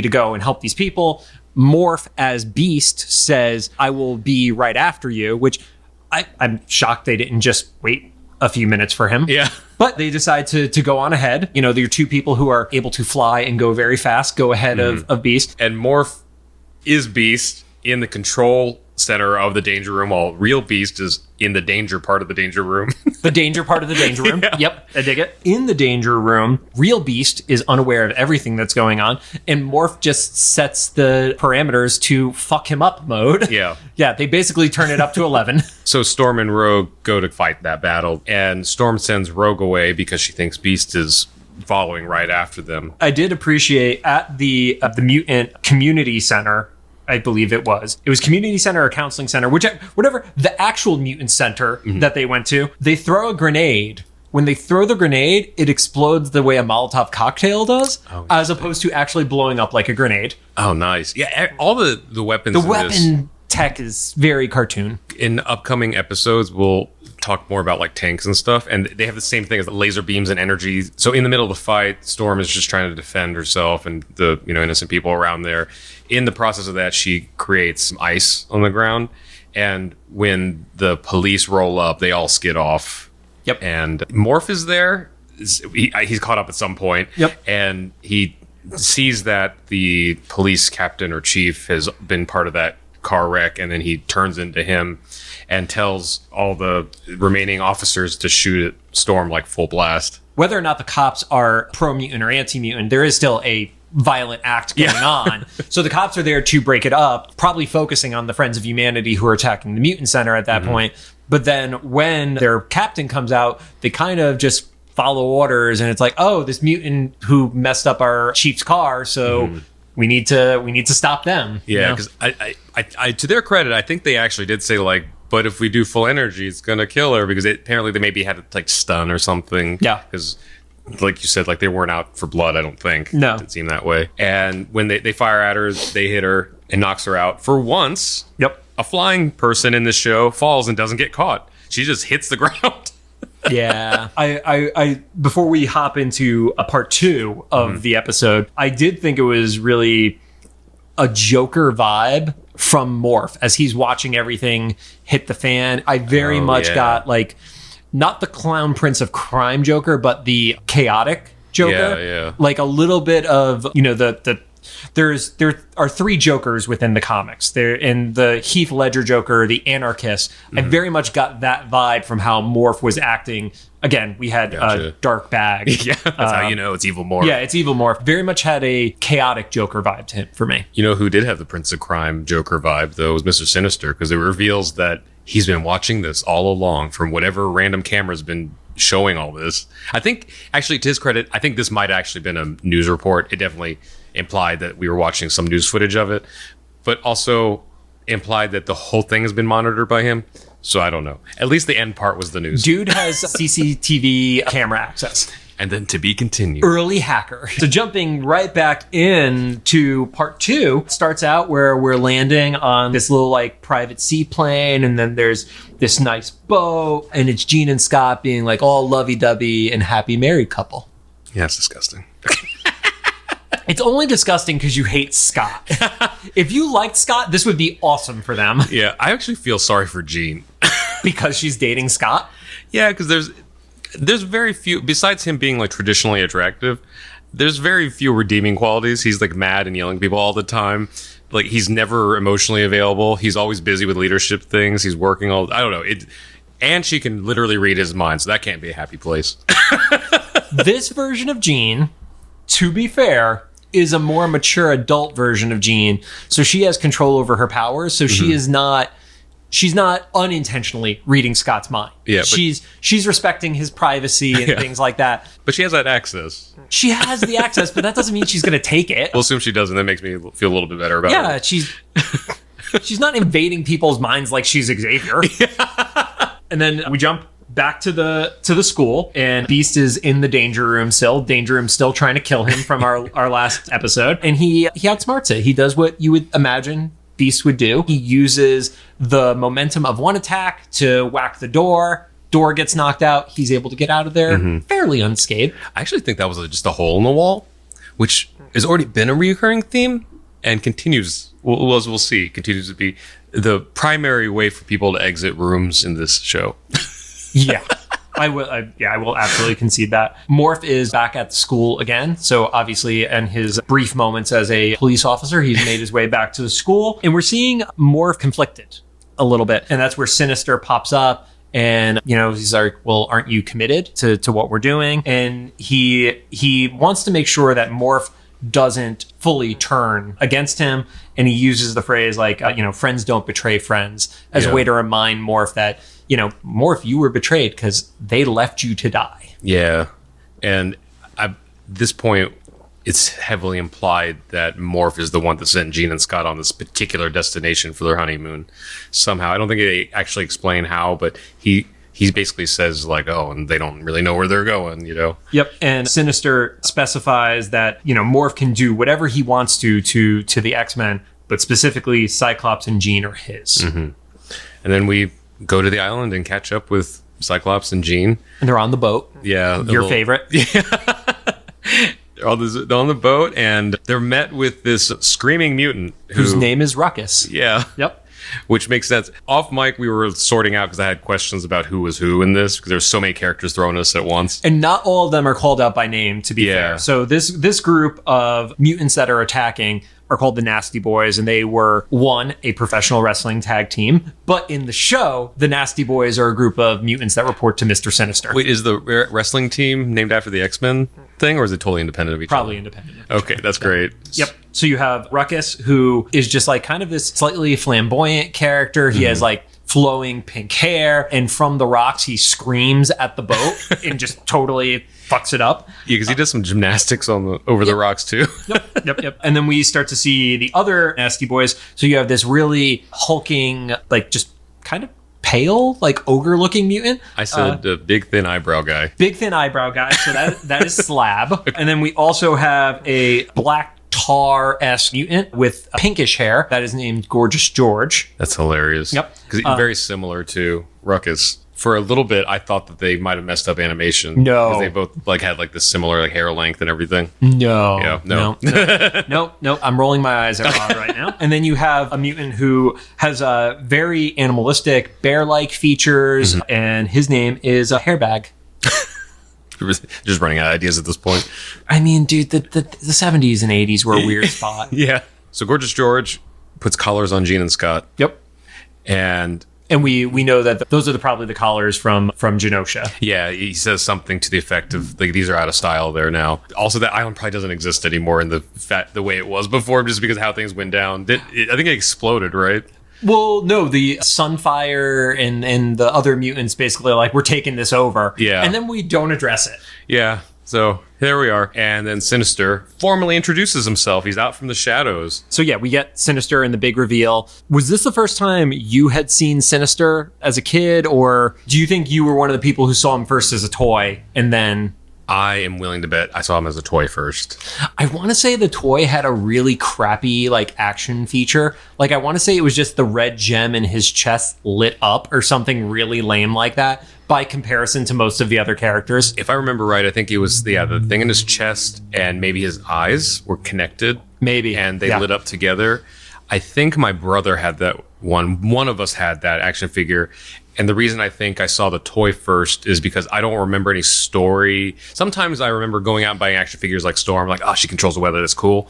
go and help these people. Morph as Beast says, I will be right after you, which I'm shocked they didn't just wait a few minutes for him. Yeah. But they decide to go on ahead. You know, there are two people who are able to fly and go very fast, go ahead of Beast. And Morph is Beast in the control center of the danger room, while real Beast is in the danger part of the danger room. The danger part of the danger room. Yeah. Yep, I dig it. In the danger room, real Beast is unaware of everything that's going on, and Morph just sets the parameters to fuck him up mode. Yeah. Yeah, they basically turn it up to 11. So Storm and Rogue go to fight that battle, and Storm sends Rogue away because she thinks Beast is following right after them. I did appreciate at the mutant community center, I believe it was community center or counseling center, whatever the actual mutant center that they went to, they throw a grenade. When they throw the grenade, it explodes the way a Molotov cocktail does, as opposed to actually blowing up like a grenade. Oh, nice. Yeah, all the weapons. The weapon tech is very cartoon. In upcoming episodes, we'll talk more about like tanks and stuff, and they have the same thing as the laser beams and energy. So in the middle of the fight, Storm is just trying to defend herself and the innocent people around there. In the process of that, she creates some ice on the ground, and when the police roll up, they all skid off. Yep. And Morph is there. He's caught up at some point. Yep. And he sees that the police captain or chief has been part of that car wreck, and then he turns into him and tells all the remaining officers to shoot at Storm like full blast. Whether or not the cops are pro-mutant or anti-mutant, there is still a violent act going on. So the cops are there to break it up, probably focusing on the Friends of Humanity who are attacking the mutant center at that point. But then when their captain comes out, they kind of just follow orders, and it's like, oh, this mutant who messed up our chief's car, so we need to stop them. Yeah, because I to their credit, I think they actually did say like, but if we do full energy, it's gonna kill her, because apparently they maybe had it like stun or something. Yeah, because like you said, like they weren't out for blood. I don't think. No, it seemed that way. And when they fire at her, they hit her and knocks her out. For once, a flying person in this show falls and doesn't get caught. She just hits the ground. Yeah. I before we hop into a part 2 of the episode, I did think it was really a Joker vibe from Morph as he's watching everything hit the fan. I very much got like not the clown prince of crime Joker, but the chaotic Joker. Yeah. Like a little bit of, there are 3 Jokers within the comics. There in the Heath Ledger Joker, the anarchist. I very much got that vibe from how Morph was acting. Again, we had a dark bag. Yeah, that's how you know it's evil Morph. Yeah, it's evil Morph. Very much had a chaotic Joker vibe to him for me. You know who did have the Prince of Crime Joker vibe, though, was Mr. Sinister, because it reveals that he's been watching this all along from whatever random camera's been showing all this. I think, actually, to his credit, I think this might have actually been a news report. It definitely implied that we were watching some news footage of it, but also implied that the whole thing has been monitored by him. So I don't know. At least the end part was the news. Dude has CCTV camera access. And then to be continued. Early hacker. So jumping right back into part 2, starts out where we're landing on this little like private seaplane, and then there's this nice boat, and it's Jean and Scott being like all lovey-dovey and happy married couple. Yeah, it's disgusting. It's only disgusting because you hate Scott. If you liked Scott, this would be awesome for them. Yeah, I actually feel sorry for Jean. Because she's dating Scott? Yeah, because there's very few, besides him being like traditionally attractive, there's very few redeeming qualities. He's like mad and yelling at people all the time. Like he's never emotionally available. He's always busy with leadership things. He's working I don't know. And she can literally read his mind, so that can't be a happy place. This version of Jean, to be fair, is a more mature adult version of Jean. So she has control over her powers. So she's not unintentionally reading Scott's mind. Yeah, she's respecting his privacy and things like that. But she has that access. She has the access, but that doesn't mean she's going to take it. We'll assume she does, and that makes me feel a little bit better about it. Yeah, she's not invading people's minds like she's Xavier. And then we jump back to the school, and Beast is in the danger room still. Danger room still trying to kill him from our last episode, and he outsmarts it. He does what you would imagine Beast would do. He uses the momentum of one attack to whack the door. Door gets knocked out. He's able to get out of there fairly unscathed. I actually think that was just a hole in the wall, which has already been a recurring theme and continues, as we'll see, continues to be the primary way for people to exit rooms in this show. Yeah. I will absolutely concede that. Morph is back at the school again. So obviously, in his brief moments as a police officer, he's made his way back to the school. And we're seeing Morph conflicted a little bit. And that's where Sinister pops up. And, he's like, well, aren't you committed to what we're doing? And he wants to make sure that Morph doesn't fully turn against him. And he uses the phrase like, friends don't betray friends as a way to remind Morph that, Morph, you were betrayed because they left you to die. Yeah. And at this point, it's heavily implied that Morph is the one that sent Jean and Scott on this particular destination for their honeymoon. Somehow, I don't think they actually explain how, but he basically says like, oh, and they don't really know where they're going, Yep. And Sinister specifies that Morph can do whatever he wants to the X-Men, but specifically Cyclops and Jean are his. Mm-hmm. And then we go to the island and catch up with Cyclops and Jean, and they're on the boat. Yeah, your favorite. Yeah. They're on the boat, and they're met with this screaming mutant whose name is Ruckus. Yeah. Yep. Which makes sense. Off mic, we were sorting out because I had questions about who was who in this, because there's so many characters thrown at us at once. And not all of them are called out by name, to be fair. So this group of mutants that are attacking are called the Nasty Boys, and they were, a professional wrestling tag team. But in the show, the Nasty Boys are a group of mutants that report to Mr. Sinister. Wait, is the wrestling team named after the X-Men thing, or is it totally independent of each other? Probably independent. Okay, that's great. Yep. So you have Ruckus, who is just like kind of this slightly flamboyant character. He has like flowing pink hair, and from the rocks, he screams at the boat and just totally fucks it up. Yeah, because he does some gymnastics over the rocks too. Yep. And then we start to see the other Nasty Boys. So you have this really hulking, like just kind of pale, like ogre-looking mutant. I said big thin eyebrow guy. Big thin eyebrow guy. So that is Slab. And then we also have a black tar-esque mutant with pinkish hair that is named Gorgeous George. That's hilarious. Yep. Because very similar to Ruckus. For a little bit, I thought that they might have messed up animation. No. Because they both had this similar hair length and everything. No. Yeah, no. No. I'm rolling my eyes at Rob right now. And then you have a mutant who has very animalistic, bear-like features, and his name is a Hairbag. Just running out of ideas at this point. I mean, dude, the 70s and 80s were a weird spot. Yeah. So Gorgeous George puts collars on Jean and Scott. Yep. And we know that those are probably the collars from Genosha. Yeah, he says something to the effect of these are out of style there now. Also, that island probably doesn't exist anymore in the way it was before, just because of how things went down. I think it exploded, right? Well, no, the Sunfire and the other mutants basically we're taking this over. Yeah. And then we don't address it. Yeah. So there we are. And then Sinister formally introduces himself. He's out from the shadows. So yeah, we get Sinister in the big reveal. Was this the first time you had seen Sinister as a kid, or do you think you were one of the people who saw him first as a toy and then... I am willing to bet I saw him as a toy first. I want to say the toy had a really crappy action feature. I want to say it was just the red gem in his chest lit up or something really lame like that by comparison to most of the other characters. If I remember right, I think it was the thing in his chest and maybe his eyes were connected. Maybe. And they lit up together. I think my brother had that one. One of us had that action figure. And the reason I think I saw the toy first is because I don't remember any story. Sometimes I remember going out and buying action figures like Storm, she controls the weather, that's cool.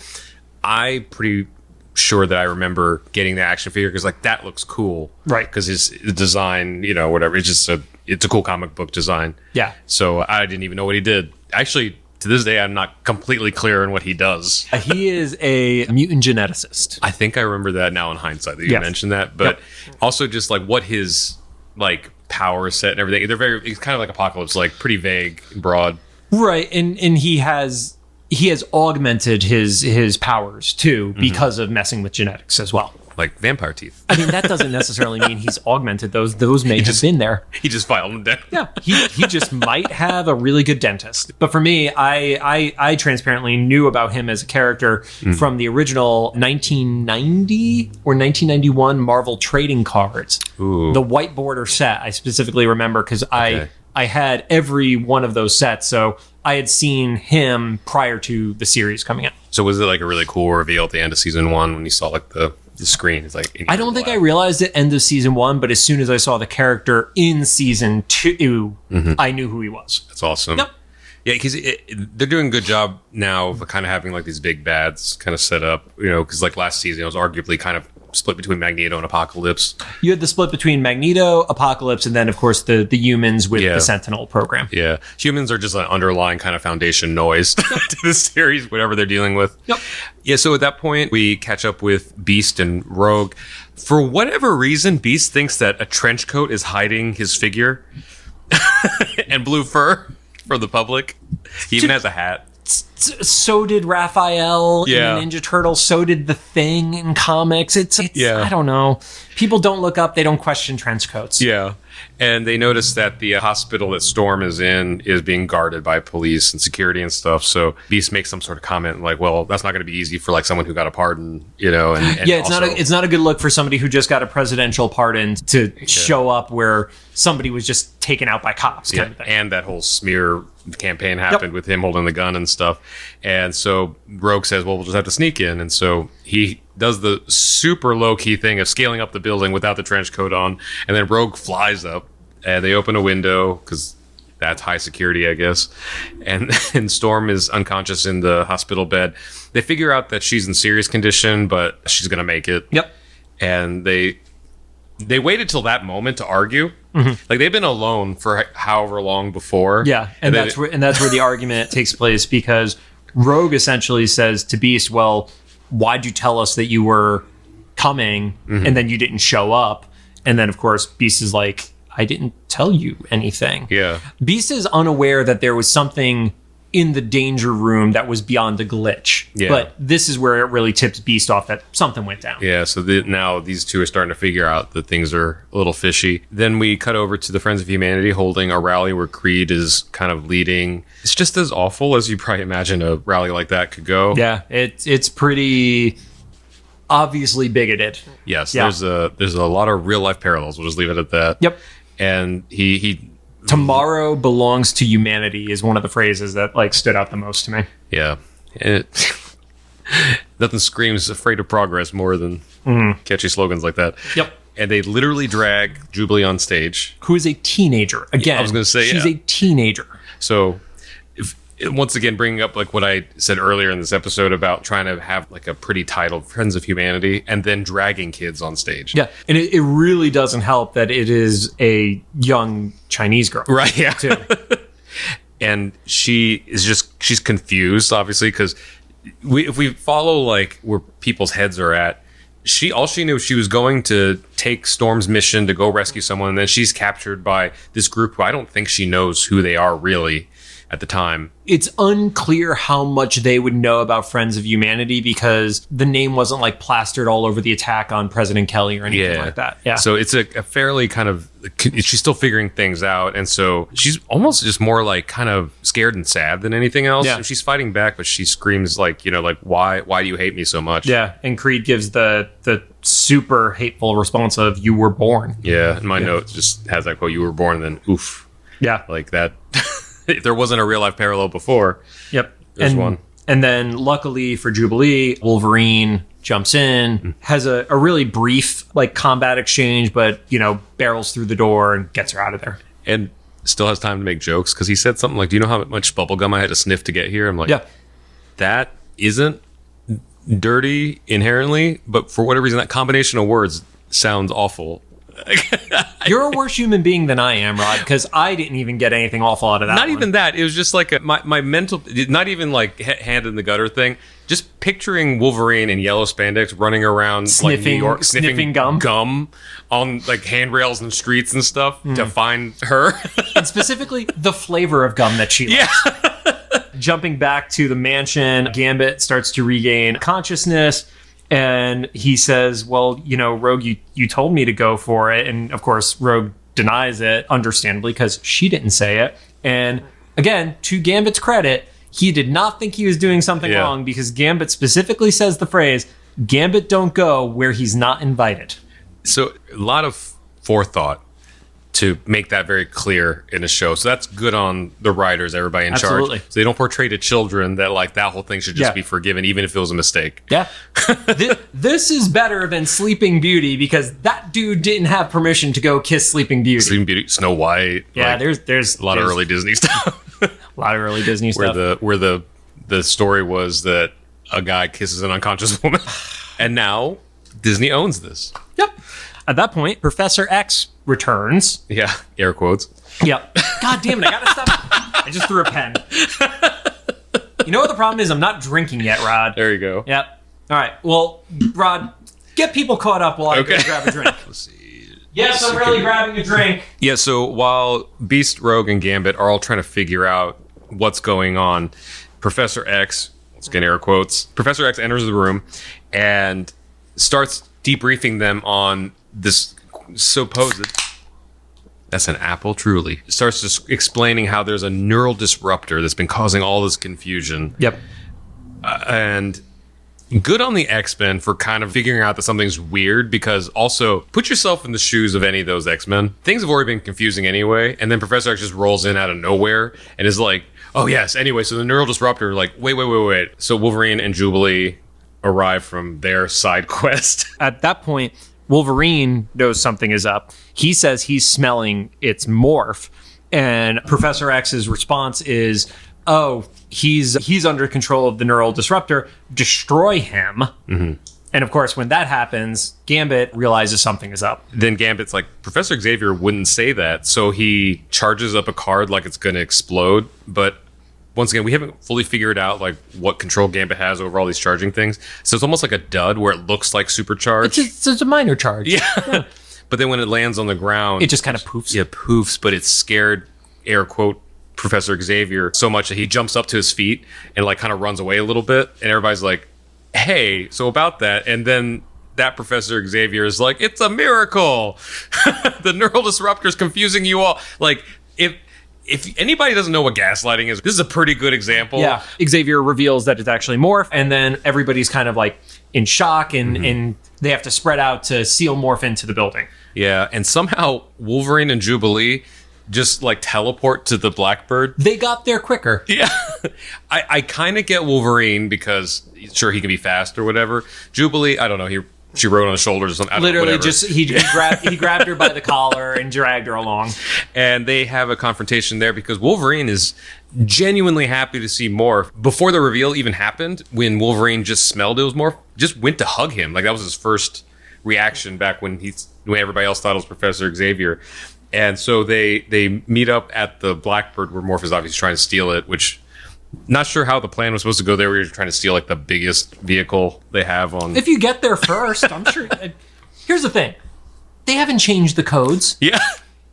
I'm pretty sure that I remember getting the action figure because that looks cool. Right. Because his design, whatever, it's just it's a cool comic book design. Yeah. So I didn't even know what he did. Actually, to this day, I'm not completely clear on what he does. He is a mutant geneticist. I think I remember that now in hindsight that you mentioned that. But also just what his... power set and everything. It's kind of like Apocalypse, pretty vague and broad. Right. And he has augmented his powers too because of messing with genetics as well. like vampire teeth. I mean, that doesn't necessarily mean he's augmented those. Those may have been there. He just filed them down. Yeah, he just might have a really good dentist. But for me, I transparently knew about him as a character from the original 1990 or 1991 Marvel trading cards. Ooh. The white border set, I specifically remember because I had every one of those sets. So I had seen him prior to the series coming out. So was it like a really cool reveal at the end of season 1 when you saw like the screen? It's like I don't think I realized it end of season 1, but as soon as I saw the character in season 2, I knew who he was. That's awesome. Yep. Yeah, because they're doing a good job now of kind of having like these big bads kind of set up, because like last season it was arguably kind of split between Magneto and Apocalypse. You had the split between Magneto, Apocalypse, and then of course the humans with the Sentinel program. Yeah, humans are just an underlying kind of foundation noise to the series, whatever they're dealing with. Yep. Yeah, so at that point we catch up with Beast and Rogue. For whatever reason, Beast thinks that a trench coat is hiding his figure and blue fur from the public. He even has a hat. So did Raphael in Ninja Turtle. So did the Thing in comics. It's I don't know. People don't look up. They don't question trench coats. Yeah. And they notice that the hospital that Storm is in is being guarded by police and security and stuff. So Beast makes some sort of comment like, well, that's not going to be easy for like someone who got a pardon, And yeah, it's not a good look for somebody who just got a presidential pardon to show up where somebody was just taken out by cops. Kind of thing. And that whole smear campaign happened with him holding the gun and stuff. And so Rogue says, well, we'll just have to sneak in. And so he does the super low-key thing of scaling up the building without the trench coat on. And then Rogue flies up and they open a window because that's high security, I guess. And Storm is unconscious in the hospital bed. They figure out that she's in serious condition, but she's going to make it. Yep. And they waited till that moment to argue. Like they've been alone for however long before. Yeah, and that's where the argument takes place because Rogue essentially says to Beast, "Well, why'd you tell us that you were coming and then you didn't show up?" And then of course Beast is like, "I didn't tell you anything." Yeah. Beast is unaware that there was something in the danger room that was beyond a glitch. Yeah. But this is where it really tips Beast off that something went down. Yeah, so now these two are starting to figure out that things are a little fishy. Then we cut over to the Friends of Humanity holding a rally where Creed is kind of leading. It's just as awful as you probably imagine a rally like that could go. Yeah, it's pretty obviously bigoted. Yes, yeah. There's a lot of real life parallels. We'll just leave it at that. Yep. And he tomorrow belongs to humanity is one of the phrases that like stood out the most to me. Yeah. Nothing screams afraid of progress more than catchy slogans like that. Yep. And they literally drag Jubilee on stage. Who is a teenager. Again, I was going to say, she's a teenager. So once again, bringing up like what I said earlier in this episode about trying to have like a pretty title, Friends of Humanity, and then dragging kids on stage. Yeah, and it really doesn't help that it is a young Chinese girl. Right, yeah. Too. And she's confused, obviously, because if we follow like where people's heads are at, all she knew she was going to take Storm's mission to go rescue someone, and then she's captured by this group who I don't think she knows who they are really at the time. It's unclear how much they would know about Friends of Humanity because the name wasn't like plastered all over the attack on President Kelly or anything like that. Yeah. So it's a fairly kind of, she's still figuring things out. And so she's almost just more like kind of scared and sad than anything else. Yeah. And she's fighting back, but she screams like, like, why do you hate me so much? Yeah. And Creed gives the super hateful response of, "You were born." Yeah. And my note just has that quote, "You were born," and then oof. Yeah. Like that. If there wasn't a real life parallel before. Yep. There's one. And then luckily for Jubilee, Wolverine jumps in, has a really brief like combat exchange, but barrels through the door and gets her out of there. And still has time to make jokes because he said something like, "Do you know how much bubblegum I had to sniff to get here?" I'm like, yeah, that isn't dirty inherently, but for whatever reason, that combination of words sounds awful. You're a worse human being than I am, Rod, because I didn't even get anything awful out of that. Not even that. It was just like my mental, not even like hand in the gutter thing. Just picturing Wolverine in yellow spandex running around like New York, sniffing gum on like handrails and streets and stuff to find her. And specifically the flavor of gum that she likes. Yeah. Jumping back to the mansion, Gambit starts to regain consciousness. And he says, well, Rogue, you told me to go for it. And of course, Rogue denies it, understandably, because she didn't say it. And again, to Gambit's credit, he did not think he was doing something wrong, because Gambit specifically says the phrase, Gambit don't go where he's not invited. So a lot of forethought to make that very clear in a show. So that's good on the writers, everybody in charge. So they don't portray to children that like that whole thing should just be forgiven, even if it was a mistake. Yeah. This is better than Sleeping Beauty, because that dude didn't have permission to go kiss Sleeping Beauty. Sleeping Beauty, Snow White. Yeah, there's a lot of early Disney stuff. A lot of early Disney stuff. Where the story was that a guy kisses an unconscious woman. And now Disney owns this. Yep. At that point, Professor X returns. Yeah, air quotes. Yep. God damn it, I gotta stop. I just threw a pen. You know what the problem is? I'm not drinking yet, Rod. There you go. Yep. All right. Well, Rod, get people caught up while I go grab a drink. Let's see. Yes, I'm really grabbing a drink. Yeah, so while Beast, Rogue, and Gambit are all trying to figure out what's going on, Professor X, let's get air quotes, Professor X enters the room and starts debriefing them on this supposed... That's an apple, truly. Starts just explaining how there's a neural disruptor that's been causing all this confusion. Yep. And good on the X-Men for kind of figuring out that something's weird, because also put yourself in the shoes of any of those X-Men. Things have already been confusing anyway, and then Professor X just rolls in out of nowhere and is like, oh yes, anyway, so the neural disruptor, like, wait. So Wolverine and Jubilee arrive from their side quest. At that point, Wolverine knows something is up. He says he's smelling its morph, and Professor X's response is, oh, he's under control of the neural disruptor. Destroy him. Mm-hmm. And of course, when that happens, Gambit realizes something is up. Then Gambit's like, Professor Xavier wouldn't say that, so he charges up a card like it's going to explode. But once again, we haven't fully figured out like what control Gambit has over all these charging things. So it's almost like a dud where it looks like supercharged. It's a minor charge. Yeah. But then when it lands on the ground, it just kind of poofs. Yeah, poofs, but it scared, air quote, Professor Xavier so much that he jumps up to his feet and like kind of runs away a little bit. And everybody's like, hey, so about that. And then that Professor Xavier is like, it's a miracle. The neural disruptor is confusing you all. Like, if anybody doesn't know what gaslighting is, this is a pretty good example. Yeah. Xavier reveals that it's actually Morph, and then everybody's kind of like in shock, and they have to spread out to seal Morph into the building. Yeah, and somehow Wolverine and Jubilee just like teleport to the Blackbird. They got there quicker. Yeah. I kind of get Wolverine because sure, he can be fast or whatever. Jubilee, I don't know, she rode on his shoulders or something. Literally, just he grabbed her by the collar and dragged her along. And they have a confrontation there because Wolverine is genuinely happy to see Morph. Before the reveal even happened, when Wolverine just smelled it was Morph, just went to hug him. Like that was his first reaction back when everybody else thought it was Professor Xavier. And so they meet up at the Blackbird where Morph is obviously trying to steal it, which... Not sure how the plan was supposed to go there. We were trying to steal like the biggest vehicle they have on. If you get there first, I'm sure. Here's the thing: they haven't changed the codes. Yeah,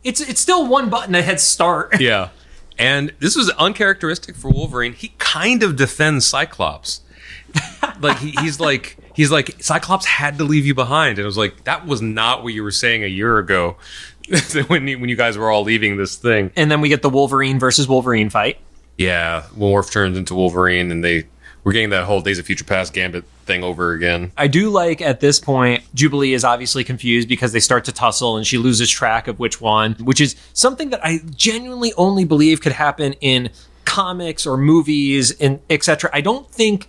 it's still one button that hits start. Yeah, and this was uncharacteristic for Wolverine. He kind of defends Cyclops. Like he's like Cyclops had to leave you behind, and it was like that was not what you were saying a year ago when you guys were all leaving this thing. And then we get the Wolverine versus Wolverine fight. Yeah, Morph turns into Wolverine, and we're getting that whole Days of Future Past Gambit thing over again. I do like, at this point, Jubilee is obviously confused because they start to tussle, and she loses track of which one, which is something that I genuinely only believe could happen in comics or movies, and etc. I don't think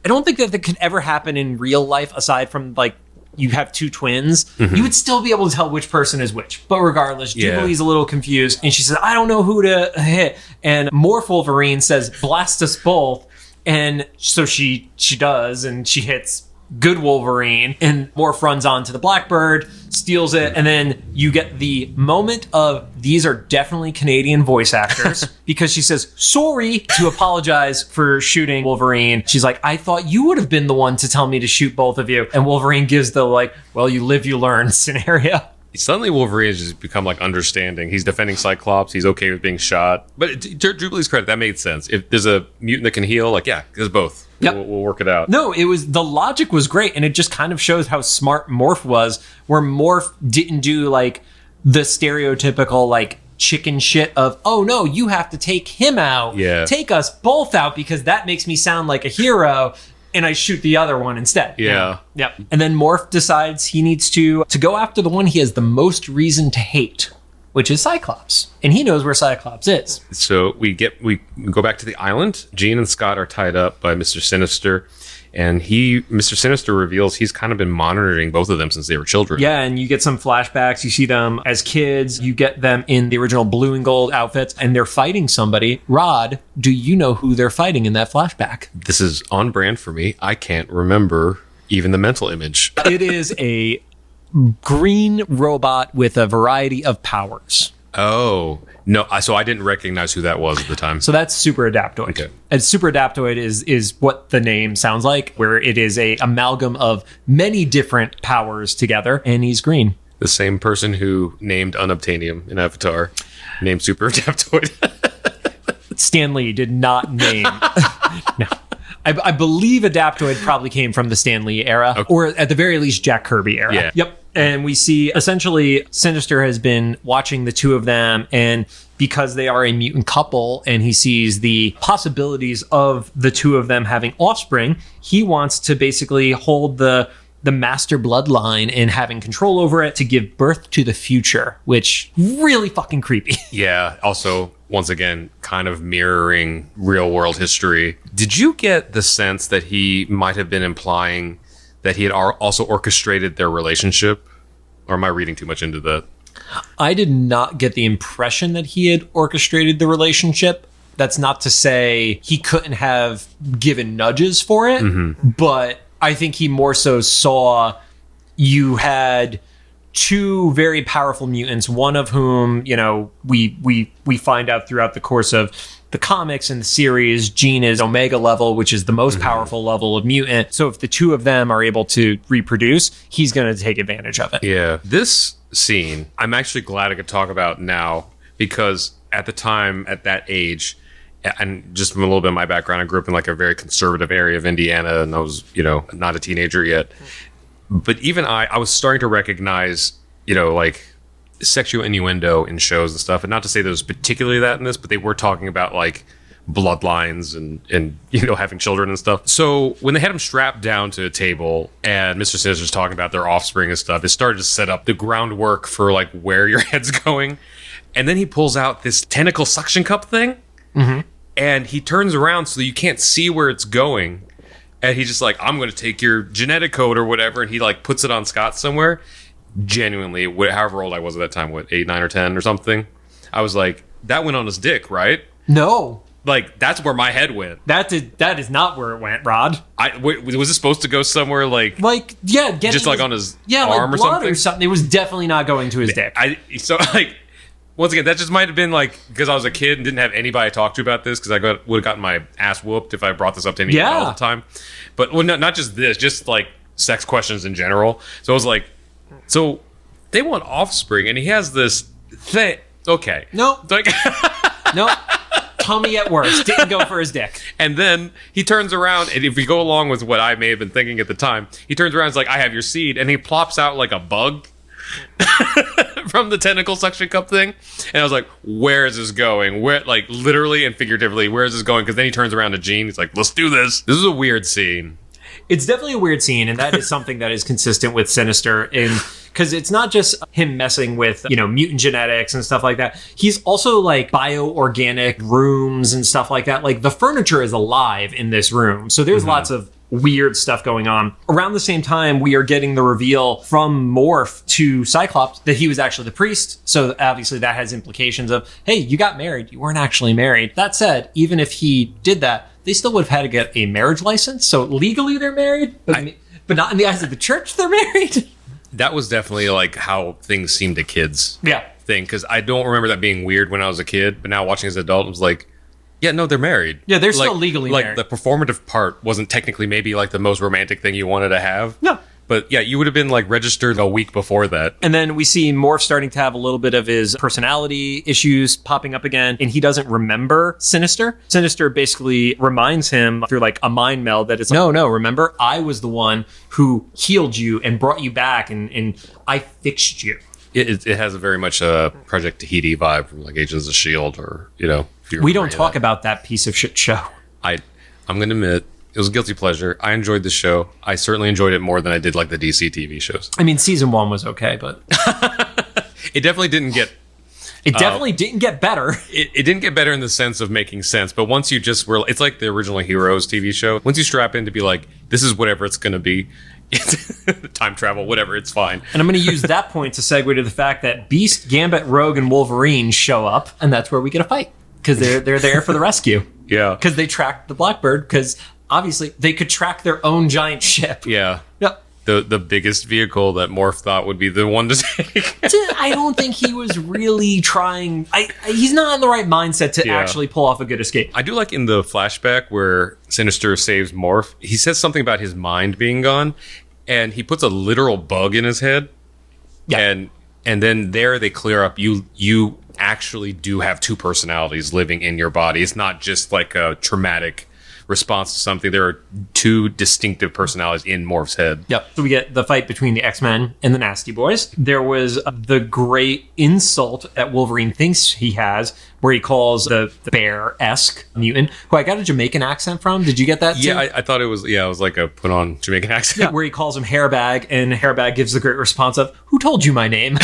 that could ever happen in real life, aside from, like, you have two twins, you would still be able to tell which person is which. But regardless, Jubilee's a little confused, and she says, I don't know who to hit. And Morph Wolverine says, blast us both. And so she does, and she hits good Wolverine, and Morph runs on to the Blackbird, steals it, and then you get the moment of, these are definitely Canadian voice actors, because she says, sorry, to apologize for shooting Wolverine. She's like, I thought you would have been the one to tell me to shoot both of you. And Wolverine gives the, like, well, you live, you learn scenario. Suddenly Wolverine has just become like understanding. He's defending Cyclops. He's okay with being shot. But to Jubilee's credit, that made sense. If there's a mutant that can heal, like, yeah, there's both. Yep. We'll work it out. No, the logic was great, and it just kind of shows how smart Morph was, where Morph didn't do like the stereotypical like chicken shit of, oh no, you have to take him out. Yeah. Take us both out because that makes me sound like a hero, and I shoot the other one instead. Yeah. Yep. And then Morph decides he needs to go after the one he has the most reason to hate, which is Cyclops. And he knows where Cyclops is. So we go back to the island. Jean and Scott are tied up by Mr. Sinister. And Mr. Sinister reveals he's kind of been monitoring both of them since they were children. Yeah, and you get some flashbacks. You see them as kids. You get them in the original blue and gold outfits, and they're fighting somebody. Rod, do you know who they're fighting in that flashback? This is on brand for me. I can't remember even the mental image. It is a green robot with a variety of powers. Oh, no. So I didn't recognize who that was at the time. So that's Super Adaptoid. Okay. And Super Adaptoid is what the name sounds like, where it is a amalgam of many different powers together, and he's green. The same person who named Unobtainium in Avatar named Super Adaptoid. Stan Lee did not name... No. I believe Adaptoid probably came from the Stan Lee era, okay. Or at the very least, Jack Kirby era. Yeah. Yep. And we see, essentially, Sinister has been watching the two of them, and because they are a mutant couple, and he sees the possibilities of the two of them having offspring, he wants to basically hold the master bloodline and having control over it to give birth to the future, which really fucking creepy. Yeah. Also, once again, kind of mirroring real world history. Did you get the sense that he might have been implying that he had also orchestrated their relationship? Or am I reading too much into that? I did not get the impression that he had orchestrated the relationship. That's not to say he couldn't have given nudges for it, but I think he more so saw you had two very powerful mutants, one of whom, you know, we find out throughout the course of the comics and the series, Jean is Omega level, which is the most powerful level of mutant. So if the two of them are able to reproduce, he's going to take advantage of it. Yeah. This scene, I'm actually glad I could talk about now, because at the time, at that age, and just from a little bit of my background, I grew up in like a very conservative area of Indiana, and I was, you know, not a teenager yet. But even I was starting to recognize, you know, like sexual innuendo in shows and stuff. And not to say there was particularly that in this, but they were talking about like bloodlines and you know, having children and stuff. So when they had him strapped down to a table and Mr. Sinister's talking about their offspring and stuff, it started to set up the groundwork for like where your head's going. And then he pulls out this tentacle suction cup thing, and he turns around so you can't see where it's going. And he's just like, I'm going to take your genetic code or whatever. And he like puts it on Scott somewhere. Genuinely, however old I was at that time, 8, 9, or 10 or something, I was like, that went on his dick, right? No. Like, that's where my head went. That is not where it went, Rod. Was it supposed to go somewhere yeah, just like on his like arm or something? It was definitely not going to his dick. So like, once again, that just might have been like because I was a kid and didn't have anybody to talk to about this, because I would have gotten my ass whooped if I brought this up to anyone all the time. But well, not just this, just like sex questions in general. So I was like, so they want offspring, and he has this thing. Okay, no, like no. Tummy at worst. Didn't go for his dick. And then he turns around, and if we go along with what I may have been thinking at the time, he turns around and is like, I have your seed, and he plops out like a bug from the tentacle suction cup thing. And I was like, where is this going? Where, like, literally and figuratively, where is this going? Because then he turns around to Jean. He's like, let's do this. This is a weird scene. It's definitely a weird scene, and that is something that is consistent with Sinister because it's not just him messing with, you know, mutant genetics and stuff like that. He's also like bioorganic rooms and stuff like that. Like the furniture is alive in this room. So there's lots of weird stuff going on. Around the same time, we are getting the reveal from Morph to Cyclops that he was actually the priest. So obviously that has implications of, hey, you got married. You weren't actually married. That said, even if he did that, they still would have had to get a marriage license. So legally they're married, but not in the eyes of the church they're married. That was definitely like how things seemed to kids. Yeah. Thing, because I don't remember that being weird when I was a kid, but now watching as an adult, I was like, yeah, no, they're married. Yeah, they're still legally married. Like the performative part wasn't technically maybe like the most romantic thing you wanted to have. No. But yeah, you would have been like registered a week before that. And then we see Morph starting to have a little bit of his personality issues popping up again, and he doesn't remember Sinister. Sinister basically reminds him through like a mind meld that it's no, remember, I was the one who healed you and brought you back, and I fixed you. It has a very much a Project Tahiti vibe from like Agents of S.H.I.E.L.D. or, We don't talk about that piece of shit show. I'm going to admit, it was a guilty pleasure. I enjoyed the show. I certainly enjoyed it more than I did like the DC TV shows. I mean, season 1 was okay, but it definitely didn't get... It definitely didn't get better. It didn't get better in the sense of making sense, but once you just were... It's like the original Heroes TV show. Once you strap in to be like, this is whatever it's going to be, time travel, whatever, it's fine. And I'm going to use that point to segue to the fact that Beast, Gambit, Rogue, and Wolverine show up, and that's where we get a fight, because they're there for the rescue. Yeah. Because they tracked the Blackbird, because obviously they could track their own giant ship. Yeah. Yep. The biggest vehicle that Morph thought would be the one to take. I don't think he was really trying. He's not in the right mindset to actually pull off a good escape. I do like in the flashback where Sinister saves Morph, he says something about his mind being gone, and he puts a literal bug in his head. Yeah. And then there they clear up, you actually do have two personalities living in your body. It's not just like a traumatic response to something. There are two distinctive personalities in Morph's head. Yep. So we get the fight between the X-Men and the Nasty Boys. There was the great insult that Wolverine thinks he has, where he calls the bear-esque mutant, who I got a Jamaican accent from. Did you get that too? Yeah, I thought it was like a put on Jamaican accent. Yeah, where he calls him Hairbag, and Hairbag gives the great response of, "Who told you my name?"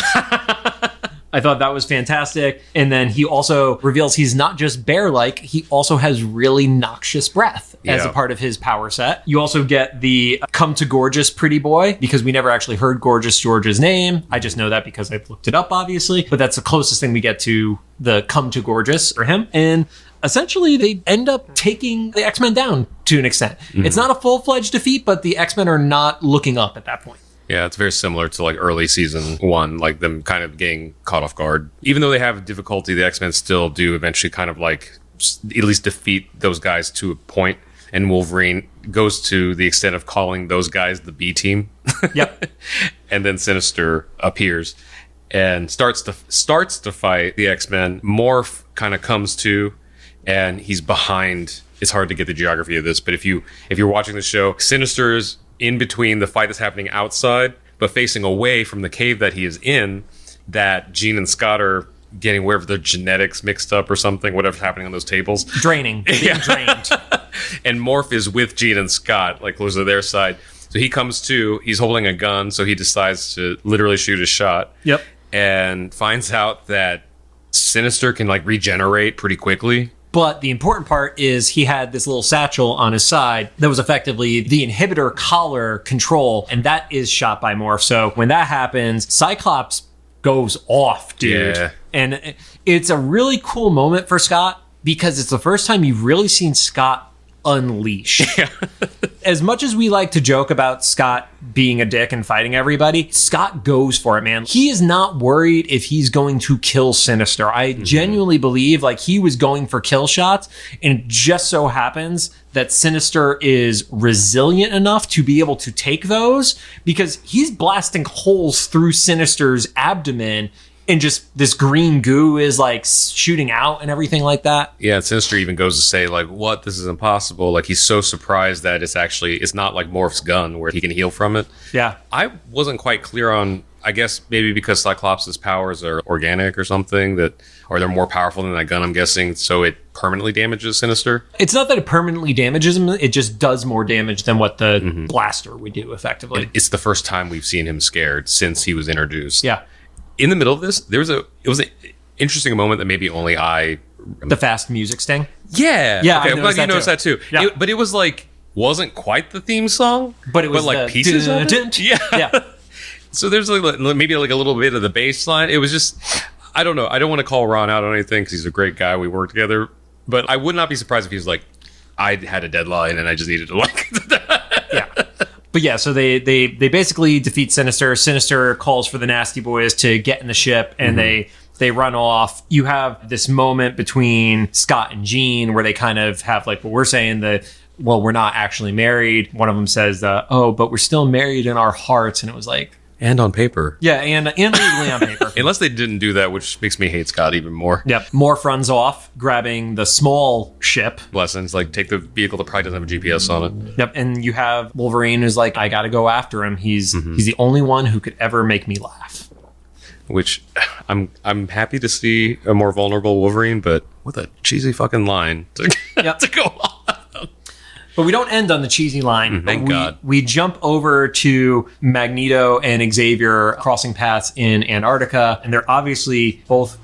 I thought that was fantastic. And then he also reveals he's not just bear-like, he also has really noxious breath as a part of his power set. You also get the come to Gorgeous pretty boy, because we never actually heard Gorgeous George's name. I just know that because I've looked it up, obviously. But that's the closest thing we get to the come to Gorgeous for him. And essentially, they end up taking the X-Men down to an extent. Mm-hmm. It's not a full-fledged defeat, but the X-Men are not looking up at that point. Yeah, it's very similar to like early season 1, like them kind of getting caught off guard. Even though they have difficulty, the X-Men still do eventually kind of like at least defeat those guys to a point. And Wolverine goes to the extent of calling those guys the B team. Yep. And then Sinister appears and starts to fight the X-Men. Morph kind of comes to, and he's behind. It's hard to get the geography of this, but if you're watching the show, Sinister's in between the fight that's happening outside, but facing away from the cave that he is in, that Jean and Scott are getting wherever their genetics mixed up or something, whatever's happening on those tables. Being drained. And Morph is with Jean and Scott, like close to their side. So he comes to, he's holding a gun, so he decides to literally shoot a shot. Yep. And finds out that Sinister can like regenerate pretty quickly. But the important part is he had this little satchel on his side that was effectively the inhibitor collar control, and that is shot by Morph. So when that happens, Cyclops goes off, dude. Yeah. And it's a really cool moment for Scott, because it's the first time you've really seen Scott unleash. Yeah. As much as we like to joke about Scott being a dick and fighting everybody, Scott goes for it, man. He is not worried if he's going to kill Sinister. I genuinely believe like he was going for kill shots, and it just so happens that Sinister is resilient enough to be able to take those, because he's blasting holes through Sinister's abdomen, and just this green goo is like shooting out and everything like that. Yeah, and Sinister even goes to say like, what? This is impossible. Like he's so surprised that it's not like Morph's gun where he can heal from it. Yeah. I wasn't quite clear on, I guess maybe because Cyclops' powers are organic or something, or they're more powerful than that gun, I'm guessing, so it permanently damages Sinister. It's not that it permanently damages him, it just does more damage than what the blaster would do effectively. And it's the first time we've seen him scared since he was introduced. Yeah. In the middle of this, it was an interesting moment that maybe only I... The fast music sting? Yeah. Yeah, okay, I'm glad you noticed that too. Yeah. But it was like, wasn't quite the theme song, but it was like pieces of it. Yeah. So there's like maybe like a little bit of the bass line. It was just, I don't know. I don't want to call Ron out on anything because he's a great guy. We work together. But I would not be surprised if he was like, I had a deadline and I just needed to like... Yeah. But yeah, so they basically defeat Sinister. Sinister calls for the Nasty Boys to get in the ship, and they run off. You have this moment between Scott and Jean where they kind of have like what we're saying, the well, we're not actually married. One of them says, oh, but we're still married in our hearts. And it was like, And on paper. yeah, and legally on paper. Unless they didn't do that, which makes me hate Scott even more. Yep. Morph runs off, grabbing the small ship. Lessons, like take the vehicle that probably doesn't have a GPS on it. Yep. And you have Wolverine who's like, I got to go after him. He's the only one who could ever make me laugh. Which I'm happy to see a more vulnerable Wolverine, but with a cheesy fucking line to go on. But we don't end on the cheesy line. Thank God. We jump over to Magneto and Xavier crossing paths in Antarctica, and they're obviously both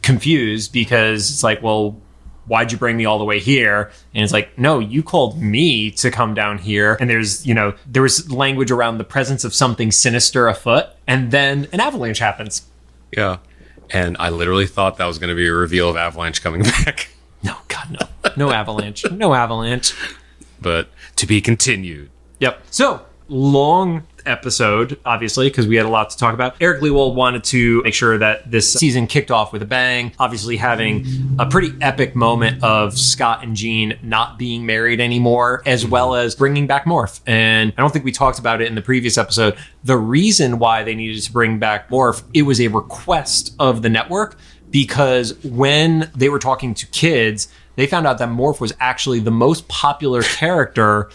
confused because it's like, well, why'd you bring me all the way here? And it's like, no, you called me to come down here. And there was language around the presence of something sinister afoot, and then an avalanche happens. Yeah. And I literally thought that was going to be a reveal of Avalanche coming back. No, God, no. No avalanche. No avalanche. But to be continued. Yep. So, long episode, obviously, because we had a lot to talk about. Eric Lewald wanted to make sure that this season kicked off with a bang, obviously having a pretty epic moment of Scott and Jean not being married anymore, as well as bringing back Morph. And I don't think we talked about it in the previous episode. The reason why they needed to bring back Morph, it was a request of the network, because when they were talking to kids, they found out that Morph was actually the most popular character,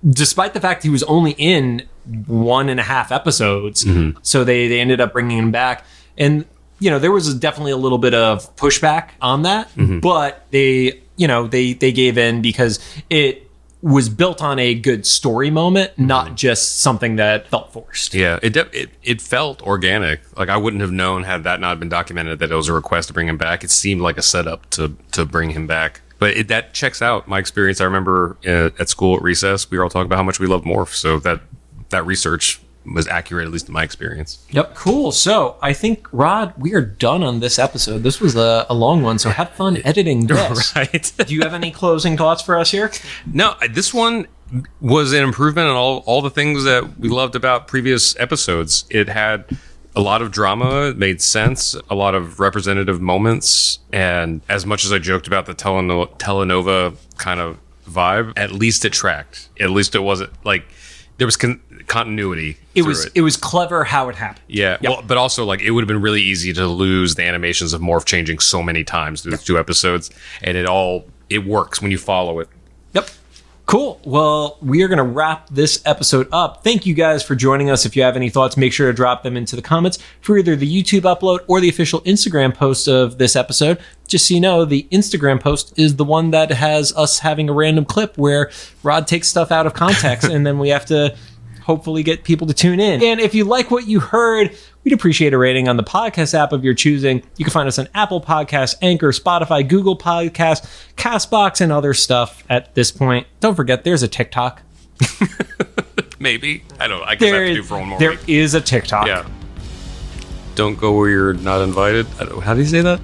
despite the fact he was only in 1.5 episodes. So they ended up bringing him back. And, there was definitely a little bit of pushback on that, but they gave in because it was built on a good story moment, not just something that felt forced. Yeah, it felt organic. Like I wouldn't have known had that not been documented that it was a request to bring him back. It seemed like a setup to bring him back. But that checks out my experience. I remember at school at recess, we were all talking about how much we love Morph. So that research was accurate, at least in my experience. Yep. Cool. So I think, Rod, we are done on this episode. This was a long one, so have fun editing this. Right. Do you have any closing thoughts for us here? No, this one was an improvement on all the things that we loved about previous episodes. It had a lot of drama, it made sense, a lot of representative moments, and as much as I joked about the telenova kind of vibe, at least it tracked. At least it wasn't like there was continuity. It was clever how it happened. Yeah. Yep. Well, but also like it would have been really easy to lose the animations of Morph changing so many times through the 2 episodes, and it works when you follow it. Yep. Cool. Well, we are going to wrap this episode up. Thank you guys for joining us. If you have any thoughts, make sure to drop them into the comments for either the YouTube upload or the official Instagram post of this episode. Just so you know, the Instagram post is the one that has us having a random clip where Rod takes stuff out of context and then we have to hopefully get people to tune in. And if you like what you heard, we'd appreciate a rating on the podcast app of your choosing. You can find us on Apple Podcasts, Anchor, Spotify, Google Podcasts, CastBox, and other stuff at this point. Don't forget, there's a TikTok. Maybe. I don't know. I guess I have to do for one more week. There is a TikTok. Yeah. Don't go where you're not invited. How do you say that?